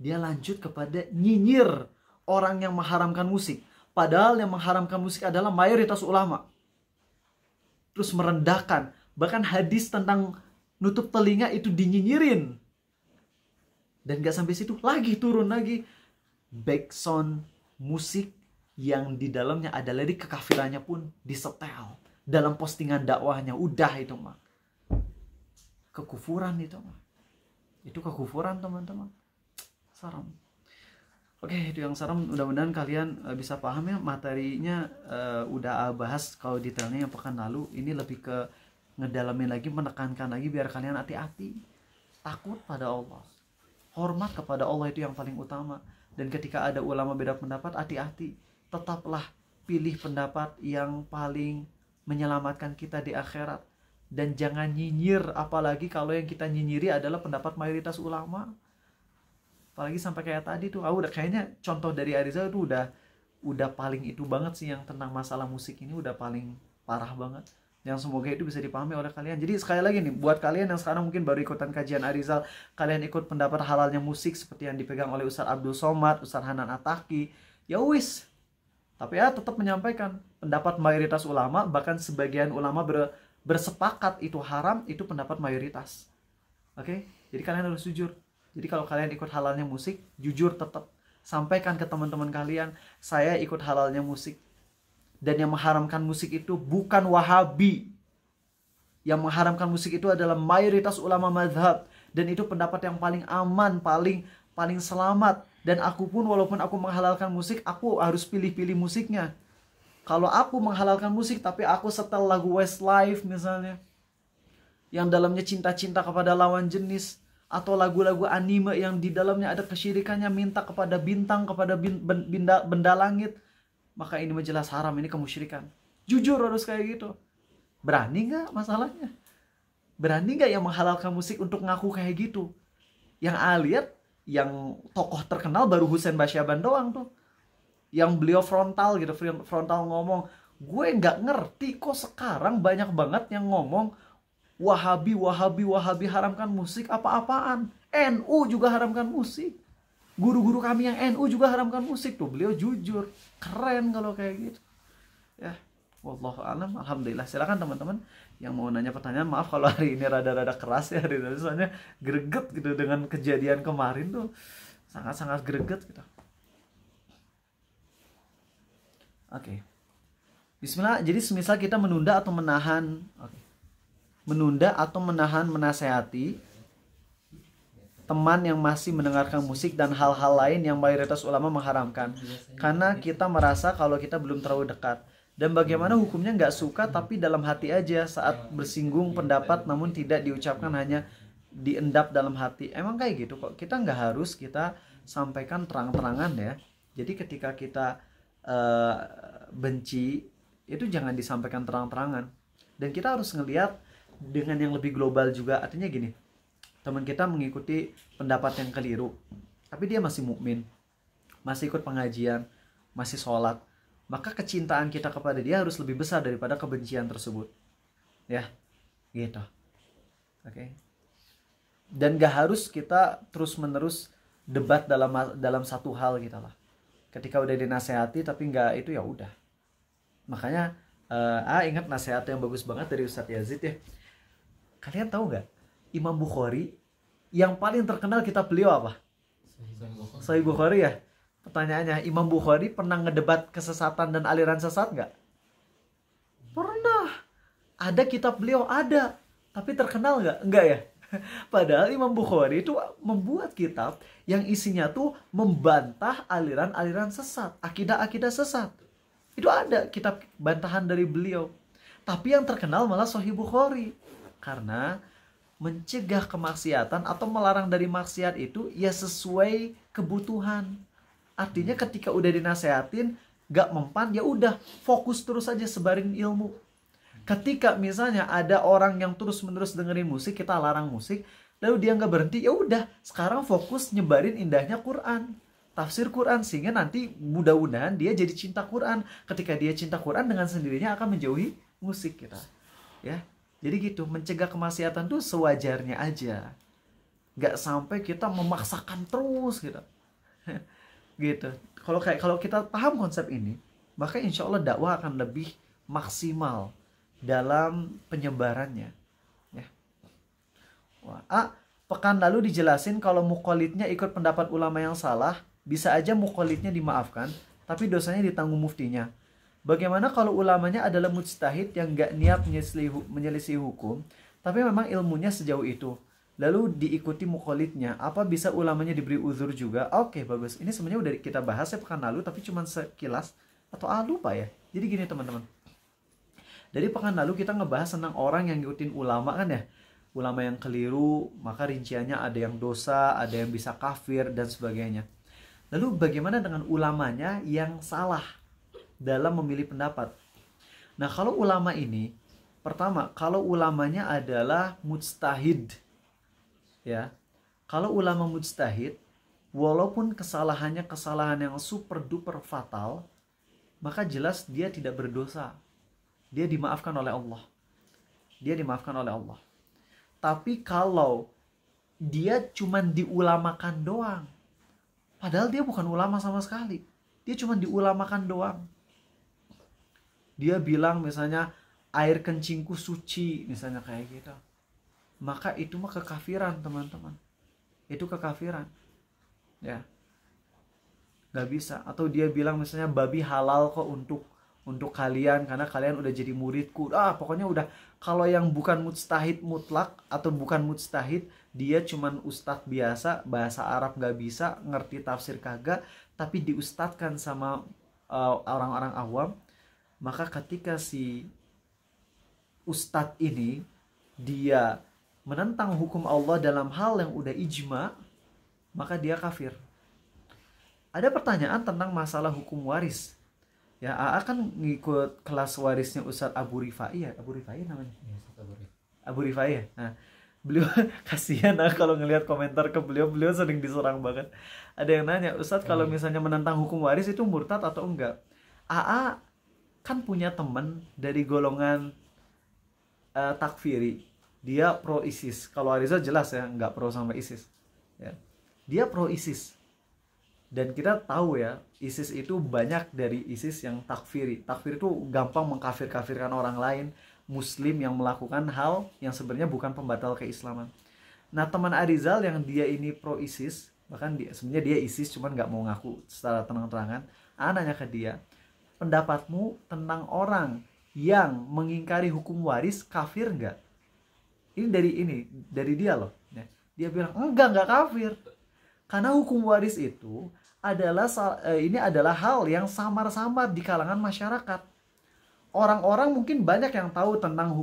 Dia lanjut kepada nyinyir orang yang mengharamkan musik. Padahal yang mengharamkan musik adalah mayoritas ulama. Terus merendahkan. Bahkan hadis tentang nutup telinga itu dinyinyirin. Dan gak sampai situ, lagi turun lagi backsound musik yang di dalamnya ada lirik kekafirannya pun disetel dalam postingan dakwahnya. Udah itu mah kekufuran, itu mah itu kekufuran teman-teman. Saram. Oke, itu yang saram. Mudah-mudahan kalian bisa paham ya materinya. Udah bahas kalau detailnya yang pekan lalu. Ini lebih ke ngedalamin lagi, menekankan lagi biar kalian hati-hati, takut pada Allah, hormat kepada Allah, itu yang paling utama. Dan ketika ada ulama beda pendapat, hati-hati, tetaplah pilih pendapat yang paling menyelamatkan kita di akhirat. Dan jangan nyinyir, apalagi kalau yang kita nyinyiri adalah pendapat mayoritas ulama. Apalagi sampai kayak tadi tuh, udah kayaknya contoh dari Arizal itu udah paling itu banget sih, yang tentang masalah musik ini udah paling parah banget. Yang semoga itu bisa dipahami oleh kalian. Jadi sekali lagi nih, buat kalian yang sekarang mungkin baru ikutan kajian Arizal, kalian ikut pendapat halalnya musik seperti yang dipegang oleh Ustadz Abdul Somad, Ustadz Hanan Ataki, ya wis. Tapi ya tetap menyampaikan pendapat mayoritas ulama, bahkan sebagian ulama bersepakat itu haram, itu pendapat mayoritas. Oke? Jadi kalian harus jujur. Jadi kalau kalian ikut halalnya musik, jujur tetap. Sampaikan ke teman-teman kalian, saya ikut halalnya musik. Dan yang mengharamkan musik itu bukan Wahabi. Yang mengharamkan musik itu adalah mayoritas ulama mazhab. Dan itu pendapat yang paling aman, paling selamat. Dan aku pun walaupun aku menghalalkan musik, aku harus pilih-pilih musiknya. Kalau aku menghalalkan musik tapi aku setel lagu Westlife misalnya, yang dalamnya cinta-cinta kepada lawan jenis, atau lagu-lagu anime yang di dalamnya ada kesyirikannya, minta kepada bintang, kepada benda langit, maka ini jelas haram, ini kemusyrikan. Jujur harus kayak gitu. Berani gak masalahnya? Berani gak yang menghalalkan musik untuk ngaku kayak gitu? Yang lihat yang tokoh terkenal baru Husain Basyaban doang tuh, yang beliau frontal gitu, frontal ngomong, gue nggak ngerti kok sekarang banyak banget yang ngomong Wahabi, Wahabi, Wahabi haramkan musik, apa-apaan. NU juga haramkan musik. Guru-guru kami yang NU juga haramkan musik tuh. Beliau jujur, keren kalau kayak gitu. Ya, wallahu alam. Alhamdulillah. Silakan teman-teman yang mau nanya pertanyaan. Maaf kalau hari ini rada-rada keras ya hari ini. Soalnya greget gitu dengan kejadian kemarin tuh, sangat-sangat greget gitu. Oke. Bismillah. Jadi semisal kita menunda atau menahan, menasehati teman yang masih mendengarkan musik dan hal-hal lain yang mayoritas ulama mengharamkan karena kita merasa kalau kita belum terlalu dekat. Dan bagaimana hukumnya nggak suka tapi dalam hati aja saat bersinggung pendapat namun tidak diucapkan, hanya diendap dalam hati. Emang kayak gitu kok, kita nggak harus kita sampaikan terang-terangan ya. Jadi ketika kita benci itu jangan disampaikan terang-terangan, dan kita harus ngelihat dengan yang lebih global juga. Artinya gini, teman kita mengikuti pendapat yang keliru tapi dia masih mukmin, masih ikut pengajian, masih sholat, maka kecintaan kita kepada dia harus lebih besar daripada kebencian tersebut ya, gitu. Oke. Dan gak harus kita terus menerus debat dalam satu hal gitu lah. Ketika udah dinasehati tapi nggak itu, ya udah. Makanya ingat nasihat yang bagus banget dari Ustadz Yazid ya. Kalian tahu nggak, Imam Bukhari yang paling terkenal kitab beliau apa? Sahih Bukhari ya. Pertanyaannya, Imam Bukhari pernah ngedebat kesesatan dan aliran sesat nggak? Pernah. Ada kitab beliau, ada. Tapi terkenal nggak? Nggak ya. Padahal Imam Bukhari itu membuat kitab yang isinya tuh membantah aliran-aliran sesat, akidah-akidah sesat. Itu ada kitab bantahan dari beliau. Tapi yang terkenal malah Sahih Bukhari. Karena mencegah kemaksiatan atau melarang dari maksiat itu ya sesuai kebutuhan. Artinya ketika udah dinasehatin gak mempan, ya udah fokus terus aja sebarin ilmu. Ketika misalnya ada orang yang terus-menerus dengerin musik, kita larang musik, lalu dia nggak berhenti, ya udah sekarang fokus nyebarin indahnya Quran, tafsir Quran, sehingga nanti mudah-mudahan dia jadi cinta Quran. Ketika dia cinta Quran, dengan sendirinya akan menjauhi musik kita. Ya. Jadi gitu, mencegah kemaksiatan tuh sewajarnya aja. Gak sampai kita memaksakan terus gitu. Gitu. Kalau kita paham konsep ini, maka insya Allah dakwah akan lebih maksimal dalam penyebarannya. Ya. Pekan lalu dijelasin kalau muqallidnya ikut pendapat ulama yang salah, bisa aja muqallidnya dimaafkan, tapi dosanya ditanggung muftinya. Bagaimana kalau ulamanya adalah mujtahid yang gak niat menyelisih hukum, tapi memang ilmunya sejauh itu, lalu diikuti muqallidnya, apa bisa ulamanya diberi uzur juga? Oke, bagus. Ini sebenarnya udah kita bahas ya pekan lalu, tapi cuma sekilas, atau lupa ya. Jadi gini teman-teman, dari pekan lalu kita ngebahas tentang orang yang ngikutin ulama kan ya, ulama yang keliru, maka rinciannya ada yang dosa, ada yang bisa kafir, dan sebagainya. Lalu bagaimana dengan ulamanya yang salah dalam memilih pendapat? Nah, kalau ulama ini, pertama, kalau ulamanya adalah mujtahid, ya, kalau ulama mujtahid, walaupun kesalahannya kesalahan yang super duper fatal, maka jelas dia tidak berdosa, dia dimaafkan oleh Allah, dia dimaafkan oleh Allah. Tapi kalau dia cuman diulamakan doang, padahal dia bukan ulama sama sekali, dia cuman diulamakan doang. Dia bilang misalnya air kencingku suci, misalnya kayak gitu, maka itu mah kekafiran teman-teman, itu kekafiran ya, nggak bisa. Atau dia bilang misalnya babi halal kok untuk kalian karena kalian udah jadi muridku. Pokoknya udah, kalau yang bukan mujtahid mutlak atau bukan mujtahid, dia cuman ustadz biasa, bahasa Arab nggak bisa, ngerti tafsir kagak, tapi diustadkan sama orang-orang awam. Maka ketika si ustadz ini dia menentang hukum Allah dalam hal yang udah ijma, maka dia kafir. Ada pertanyaan tentang masalah hukum waris. Ya, AA kan ngikut kelas warisnya Ustadz Abu Rifai ya, Abu Rifai namanya. Abu Rifai ya. Nah, Beliau kasihan kalau ngelihat komentar ke beliau, beliau sering diserang banget. Ada yang nanya, Ustadz kalau misalnya menentang hukum waris itu murtad atau enggak? AA kan punya teman dari golongan takfiri, dia pro ISIS. Kalau Ariza jelas ya nggak pro sama ISIS ya. Dia pro ISIS, dan kita tahu ya ISIS itu banyak dari ISIS yang takfiri. Takfir itu gampang mengkafir-kafirkan orang lain, muslim yang melakukan hal yang sebenarnya bukan pembatal keislaman. Nah teman Arizal yang dia ini pro ISIS, bahkan dia sebenarnya dia ISIS cuman nggak mau ngaku secara terang-terangan. Nanya ke dia, pendapatmu tentang orang yang mengingkari hukum waris kafir nggak? Ini dari dia loh. Dia bilang enggak kafir, karena hukum waris itu adalah hal yang samar-samar di kalangan masyarakat. Orang-orang mungkin banyak yang tahu tentang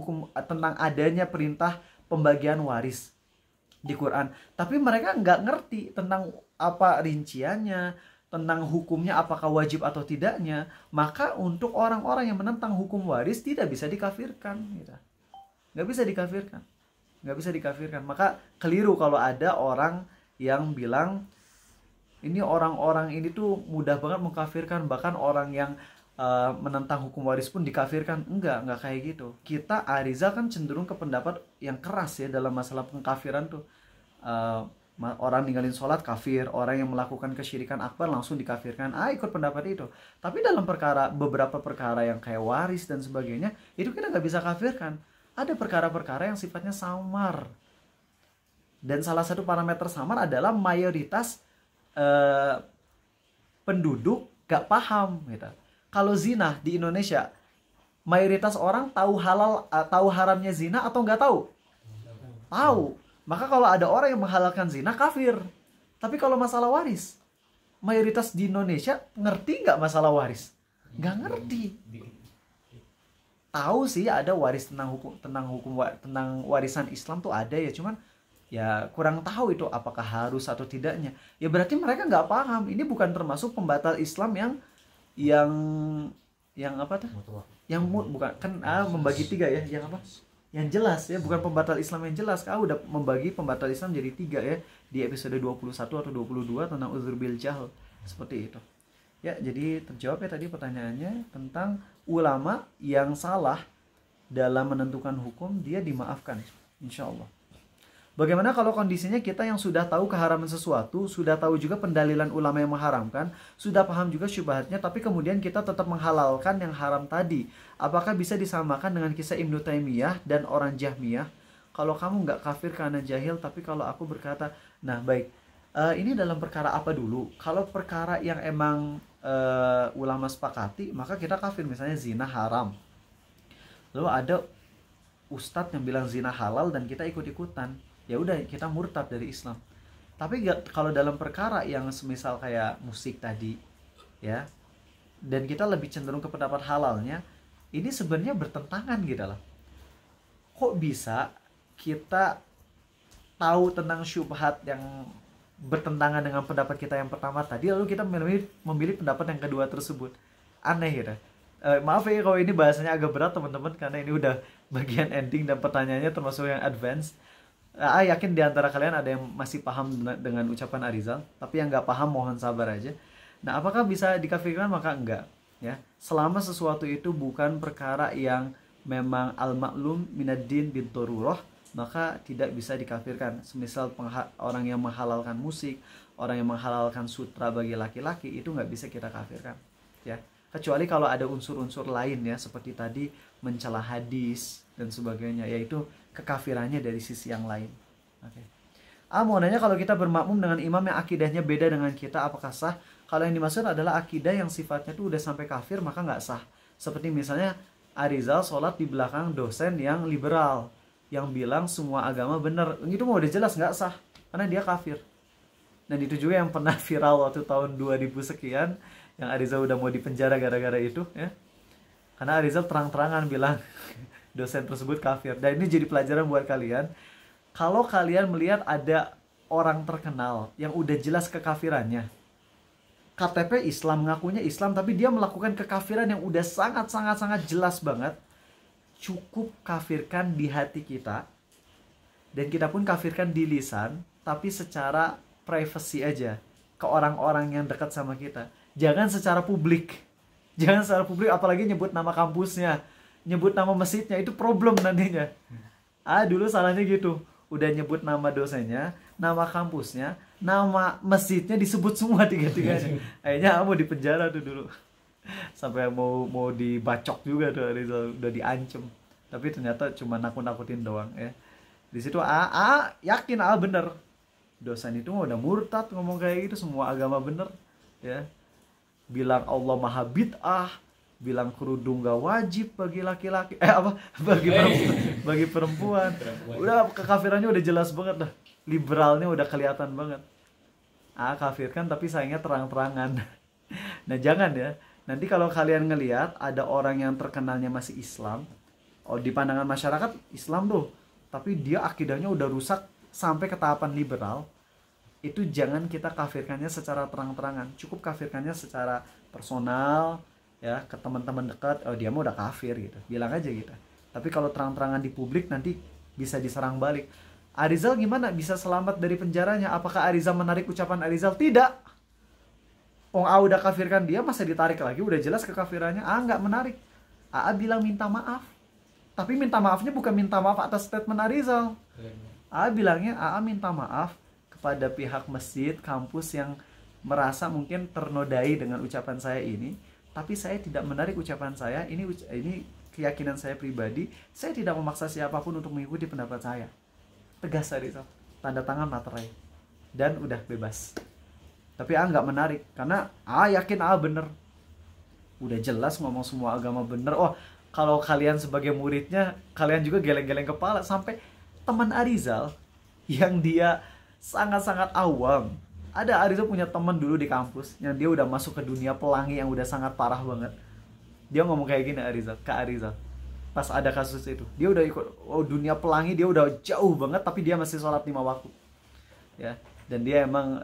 adanya perintah pembagian waris di Quran, tapi mereka nggak ngerti tentang apa rinciannya, tentang hukumnya apakah wajib atau tidaknya. Maka untuk orang-orang yang menentang hukum waris tidak bisa dikafirkan, gitu. Nggak bisa dikafirkan. Maka keliru kalau ada orang yang bilang ini orang-orang ini tuh mudah banget mengkafirkan, bahkan orang yang menentang hukum waris pun dikafirkan. Enggak kayak gitu. Kita Ariza kan cenderung ke pendapat yang keras ya dalam masalah pengkafiran tuh. Orang ninggalin sholat kafir, orang yang melakukan kesyirikan akbar langsung dikafirkan. Ikut pendapat itu. Tapi dalam beberapa perkara yang kayak waris dan sebagainya, itu kita nggak bisa kafirkan. Ada perkara-perkara yang sifatnya samar, dan salah satu parameter samar adalah mayoritas penduduk gak paham gitu. Kalau zina di Indonesia, mayoritas orang tahu haramnya zina atau nggak tahu? Tahu. Maka kalau ada orang yang menghalalkan zina, kafir. Tapi kalau masalah waris, mayoritas di Indonesia ngerti nggak masalah waris? Nggak ngerti. Tahu sih ada waris tentang warisan Islam tuh ada ya, cuman ya kurang tahu itu apakah harus atau tidaknya. Ya berarti mereka nggak paham. Ini bukan termasuk pembatal Islam yang apa tuh? Yang bukan kan membagi tiga ya, yang apa? Yang jelas ya, bukan pembatal Islam yang jelas. Kau udah membagi pembatal Islam jadi tiga ya di episode 21 atau 22 tentang uzur bil jahl, seperti itu. Ya, jadi terjawab ya tadi pertanyaannya tentang ulama yang salah dalam menentukan hukum, dia dimaafkan insyaallah. Bagaimana kalau kondisinya kita yang sudah tahu keharaman sesuatu, sudah tahu juga pendalilan ulama yang mengharamkan, sudah paham juga syubhatnya, tapi kemudian kita tetap menghalalkan yang haram tadi? Apakah bisa disamakan dengan kisah Ibnu Taimiyah dan orang Jahmiyah? Kalau kamu nggak kafir karena jahil, tapi kalau aku berkata, nah baik, ini dalam perkara apa dulu? Kalau perkara yang emang ulama sepakati, maka kita kafir. Misalnya zina haram, lalu ada ustadz yang bilang zina halal dan kita ikut-ikutan, ya udah kita murtad dari Islam. Tapi kalau dalam perkara yang semisal kayak musik tadi ya, dan kita lebih cenderung ke pendapat halalnya, ini sebenarnya bertentangan gitu lah. Kok bisa kita tahu tentang syubhat yang bertentangan dengan pendapat kita yang pertama tadi, lalu kita memilih pendapat yang kedua tersebut? Aneh gitu. Maaf ya kalau ini bahasanya agak berat teman-teman, karena ini udah bagian ending dan pertanyaannya termasuk yang advance. Yakin di antara kalian ada yang masih paham dengan ucapan Arizal, tapi yang nggak paham mohon sabar aja. Nah, apakah bisa dikafirkan? Maka enggak ya. Selama sesuatu itu bukan perkara yang memang al-ma'lum minaddin bid-darurah, maka tidak bisa dikafirkan. Semisal orang yang menghalalkan musik, orang yang menghalalkan sutra bagi laki-laki, itu nggak bisa kita kafirkan ya. Kecuali kalau ada unsur-unsur lain ya, seperti tadi mencela hadis dan sebagainya, yaitu kekafirannya dari sisi yang lain. Oke. Mau nanya, kalau kita bermakmum dengan imam yang akidahnya beda dengan kita, apakah sah? Kalau yang dimaksud adalah akidah yang sifatnya tuh udah sampai kafir, maka nggak sah. Seperti misalnya Arizal sholat di belakang dosen yang liberal, yang bilang semua agama benar, itu mau udah jelas nggak sah, karena dia kafir. Dan itu juga yang pernah viral waktu tahun 2000 sekian, yang Arizal udah mau dipenjara gara-gara itu ya. Karena Arizal terang-terangan bilang dosen tersebut kafir. Dan ini jadi pelajaran buat kalian. Kalau kalian melihat ada orang terkenal yang udah jelas kekafirannya, KTP Islam, ngakunya Islam, tapi dia melakukan kekafiran yang udah sangat-sangat jelas banget, cukup kafirkan di hati kita Dan kita pun kafirkan di lisan, tapi secara privacy aja ke orang-orang yang dekat sama kita. Jangan secara publik. Jangan secara publik, apalagi nyebut nama kampusnya, nyebut nama masjidnya, itu problem nantinya. Dulu salahnya gitu. Udah nyebut nama dosennya, nama kampusnya, nama masjidnya disebut semua tiga-tiganya. Akhirnya mau dipenjara tuh dulu. Sampai mau dibacok juga tuh, udah diancem. Tapi ternyata cuma nakut-nakutin doang ya. Di situ yakin bener. Dosen itu udah murtad ngomong kayak gitu, semua agama bener ya. Bilang Allah maha bid'ah, bilang kerudung gak wajib bagi laki-laki, bagi perempuan. Udah kekafirannya udah jelas banget dah. Liberalnya udah kelihatan banget. Kafirkan tapi sayangnya terang-terangan. Nah jangan ya. Nanti kalau kalian ngelihat ada orang yang terkenalnya masih Islam, di pandangan masyarakat Islam tuh, tapi dia akidahnya udah rusak sampai ke tahapan liberal, itu jangan kita kafirkannya secara terang-terangan. Cukup kafirkannya secara personal ya, ke teman-teman dekat. Dia mah udah kafir gitu, bilang aja gitu. Tapi kalau terang-terangan di publik nanti bisa diserang balik. Arizal gimana bisa selamat dari penjaranya? Apakah Arizal menarik ucapan Arizal? Tidak. Udah kafirkan dia, masa ditarik lagi? Udah jelas kekafirannya. Nggak menarik. Bilang minta maaf. Tapi minta maafnya bukan minta maaf atas statement Arizal. Bilangnya minta maaf kepada pihak masjid, kampus yang merasa mungkin ternodai dengan ucapan saya ini, tapi saya tidak menarik ucapan saya. Ini keyakinan saya pribadi. Saya tidak memaksa siapapun untuk mengikuti pendapat saya. Tegas Arizal. Tanda tangan materai. Dan udah bebas. Tapi nggak menarik karena yakin bener. Udah jelas ngomong semua agama bener. Kalau kalian sebagai muridnya, kalian juga geleng-geleng kepala. Sampai teman Arizal yang dia sangat-sangat awam. Arizal punya teman dulu di kampus yang dia udah masuk ke dunia pelangi yang udah sangat parah banget. Dia ngomong kayak gini Kak Arizal. Pas ada kasus itu, dia udah ikut dunia pelangi, dia udah jauh banget tapi dia masih sholat 5 waktu. Ya, dan dia emang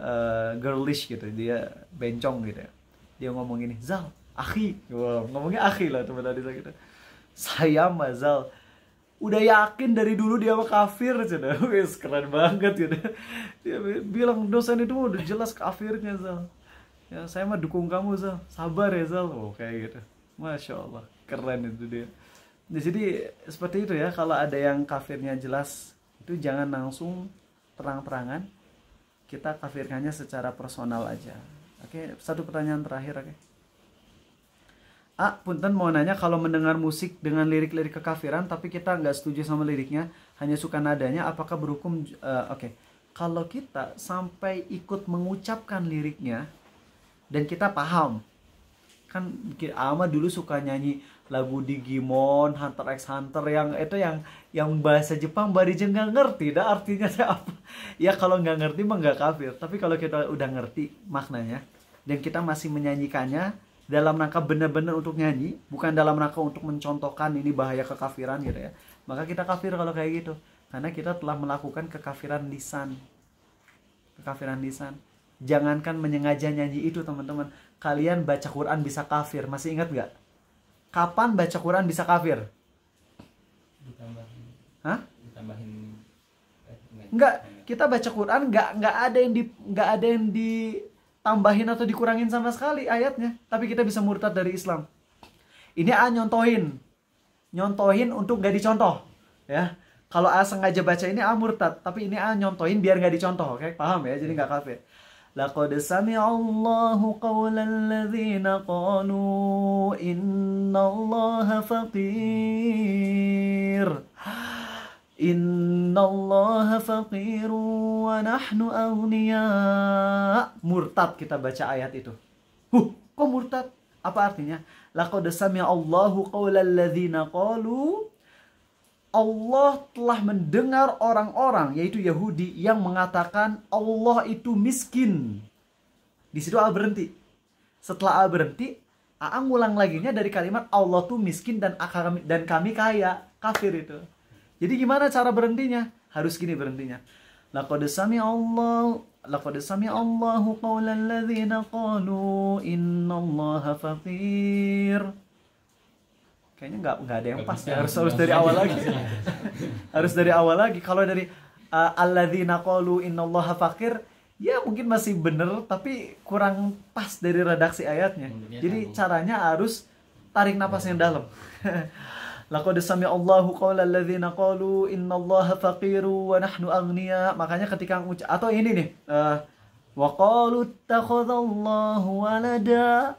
girlish gitu, dia bencong gitu ya. Dia ngomong gini, Zal, akhi. Ngomongnya akhi lah teman Arizal gitu. Saya Zal udah yakin dari dulu dia mah kafir gitu. Wes keren banget gitu. Dia bilang dosen itu udah jelas kafirnya Zal. Ya saya mah dukung kamu Zal. Sabar ya Zal. Kayak gitu. Masya Allah, keren itu dia. Jadi seperti itu ya, kalau ada yang kafirnya jelas itu jangan langsung terang-terangan. Kita kafirkannya secara personal aja. Oke, satu pertanyaan terakhir oke. Punten mau nanya, kalau mendengar musik dengan lirik-lirik kekafiran tapi kita nggak setuju sama liriknya, hanya suka nadanya, apakah berhukum? Oke. Kalau kita sampai ikut mengucapkan liriknya dan kita paham, kan dulu suka nyanyi lagu Digimon, Hunter x Hunter yang itu yang bahasa Jepang barijeng nggak ngerti dah artinya apa. Ya kalau nggak ngerti mah nggak kafir, tapi kalau kita udah ngerti maknanya dan kita masih menyanyikannya dalam rangka benar-benar untuk nyanyi, bukan dalam rangka untuk mencontohkan ini bahaya kekafiran gitu ya, maka kita kafir kalau kayak gitu, karena kita telah melakukan kekafiran lisan. Jangankan menyengaja nyanyi itu teman-teman, kalian baca Quran bisa kafir. Masih ingat nggak? Kapan baca Quran bisa kafir? Ditambahin. Enggak, kita baca Quran nggak ada yang ditambahin atau dikurangin sama sekali ayatnya, tapi kita bisa murtad dari Islam. Ini nyontohin untuk nggak dicontoh ya. Kalau sengaja baca ini murtad, tapi ini nyontohin biar nggak dicontoh, oke? Paham ya? Jadi nggak kafir. Laqad sami'allahu qawlan ladzina qalu innallaha faqir. Innallaha faqirun wa nahnu aghniya. Murtad kita baca ayat itu. Kok murtad? Apa artinya? Laqad sami'allahu qawlan ladzina qalu, Allah telah mendengar orang-orang, yaitu Yahudi, yang mengatakan Allah itu miskin. Di situ berhenti. Setelah berhenti, ngulang laginya dari kalimat Allah tuh miskin dan kami kaya. Kafir itu. Jadi gimana cara berhentinya? Harus gini berhentinya. Laqad sami'allahu qawlan ladzina qalu innallaha faqir. Kayaknya nggak ada yang pas ya. Harus dari awal lagi. Harus dari awal lagi. Kalau dari alladzina qalu innallaha faqir, ya mungkin masih bener tapi kurang pas dari redaksi ayatnya. Jadi caranya harus tarik napas yang dalam. Laqad sami'a Allahu qaulal ladzina qalu innallaha faqiru wa nahnu aghnia. Makanya ketika atau ini nih, wa qalu ittakhadallahu walada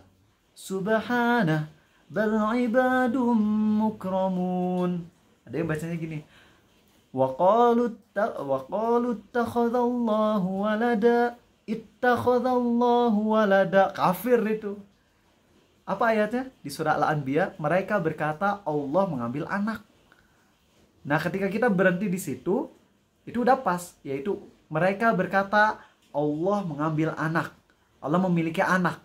subhana bal ibadum mukramun. Ada yang bacanya gini, wa qalu ittakhadallahu walada, ittakhadallahu walada. Kafir itu. Apa ayatnya? Di surah Al-Anbiya, mereka berkata Allah mengambil anak. Nah, ketika kita berhenti di situ, itu udah pas, yaitu mereka berkata Allah mengambil anak. Allah memiliki anak.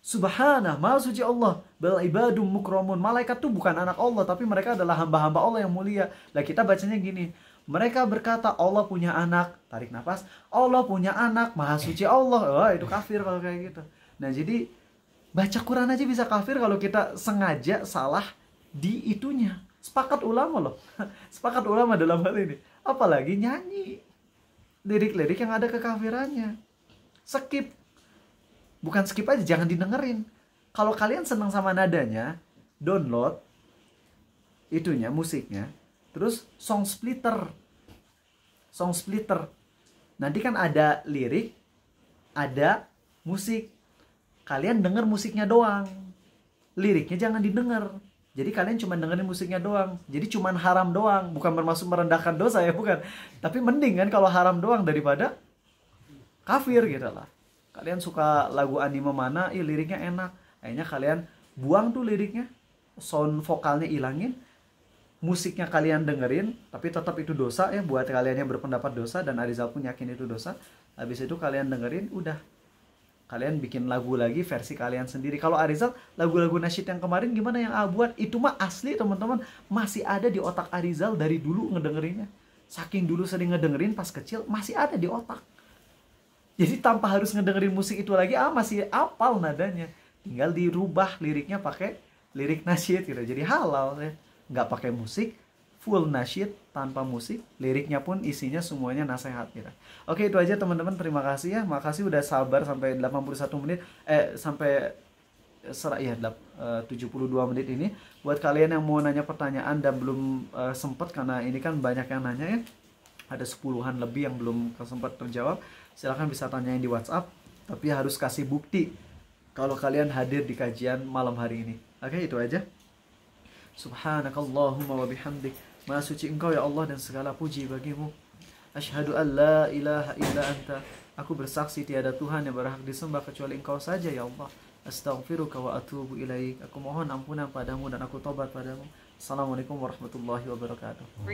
Subhanah, maha suci Allah, bal ibadum mukramun. Malaikat itu bukan anak Allah, tapi mereka adalah hamba-hamba Allah yang mulia. Nah, kita bacanya gini, mereka berkata Allah punya anak, tarik nafas, Allah punya anak, maha suci Allah. Wah, itu kafir kalau kayak gitu. Nah, jadi baca Quran aja bisa kafir kalau kita sengaja salah di itunya. Sepakat ulama loh. Sepakat ulama dalam hal ini. Apalagi nyanyi lirik-lirik yang ada kekafirannya. Skip. Bukan skip aja, jangan didengerin. Kalau kalian senang sama nadanya, download itunya, musiknya. Terus song splitter. Song splitter. Nanti kan ada lirik, ada musik. Kalian denger musiknya doang, liriknya jangan didengar. Jadi kalian cuma dengerin musiknya doang. Jadi cuma haram doang, bukan bermaksud merendahkan dosa ya, bukan. Tapi mending kan kalau haram doang daripada kafir gitu lah. Kalian suka lagu anime mana, liriknya enak, akhirnya kalian buang tuh liriknya, sound vokalnya ilangin, musiknya kalian dengerin, tapi tetap itu dosa ya buat kalian yang berpendapat dosa, dan Arizal pun yakin itu dosa. Habis itu kalian dengerin, udah. Kalian bikin lagu lagi versi kalian sendiri. Kalau Arizal, lagu-lagu nasyid yang kemarin gimana yang buat? Itu mah asli teman-teman. Masih ada di otak Arizal dari dulu ngedengerinnya. Saking dulu sering ngedengerin pas kecil, masih ada di otak. Jadi tanpa harus ngedengerin musik itu lagi, masih apal nadanya. Tinggal dirubah liriknya pakai lirik nasyid gitu. Jadi halal ya. Nggak pakai musik, full nasyid tanpa musik, liriknya pun isinya semuanya nasihat gitu. Oke, itu aja teman-teman, terima kasih ya. Makasih udah sabar sampai 81 menit sampai 72 menit ini. Buat kalian yang mau nanya pertanyaan dan belum sempat, karena ini kan banyak yang nanya ya. Ada 10-an lebih yang belum sempat terjawab. Silahkan bisa tanyain di WhatsApp, tapi harus kasih bukti kalau kalian hadir di kajian malam hari ini. Oke, itu aja. Subhanakallahumma wa bihamdik, maha suci Engkau ya Allah dan segala puji bagimu. Asyhadu an la ilaha illa anta, aku bersaksi tiada Tuhan yang berhak disembah kecuali Engkau saja ya Allah. Astaghfiruka wa atubu ilaik, aku mohon ampunan padamu dan aku tobat padamu. Assalamualaikum warahmatullahi wabarakatuh.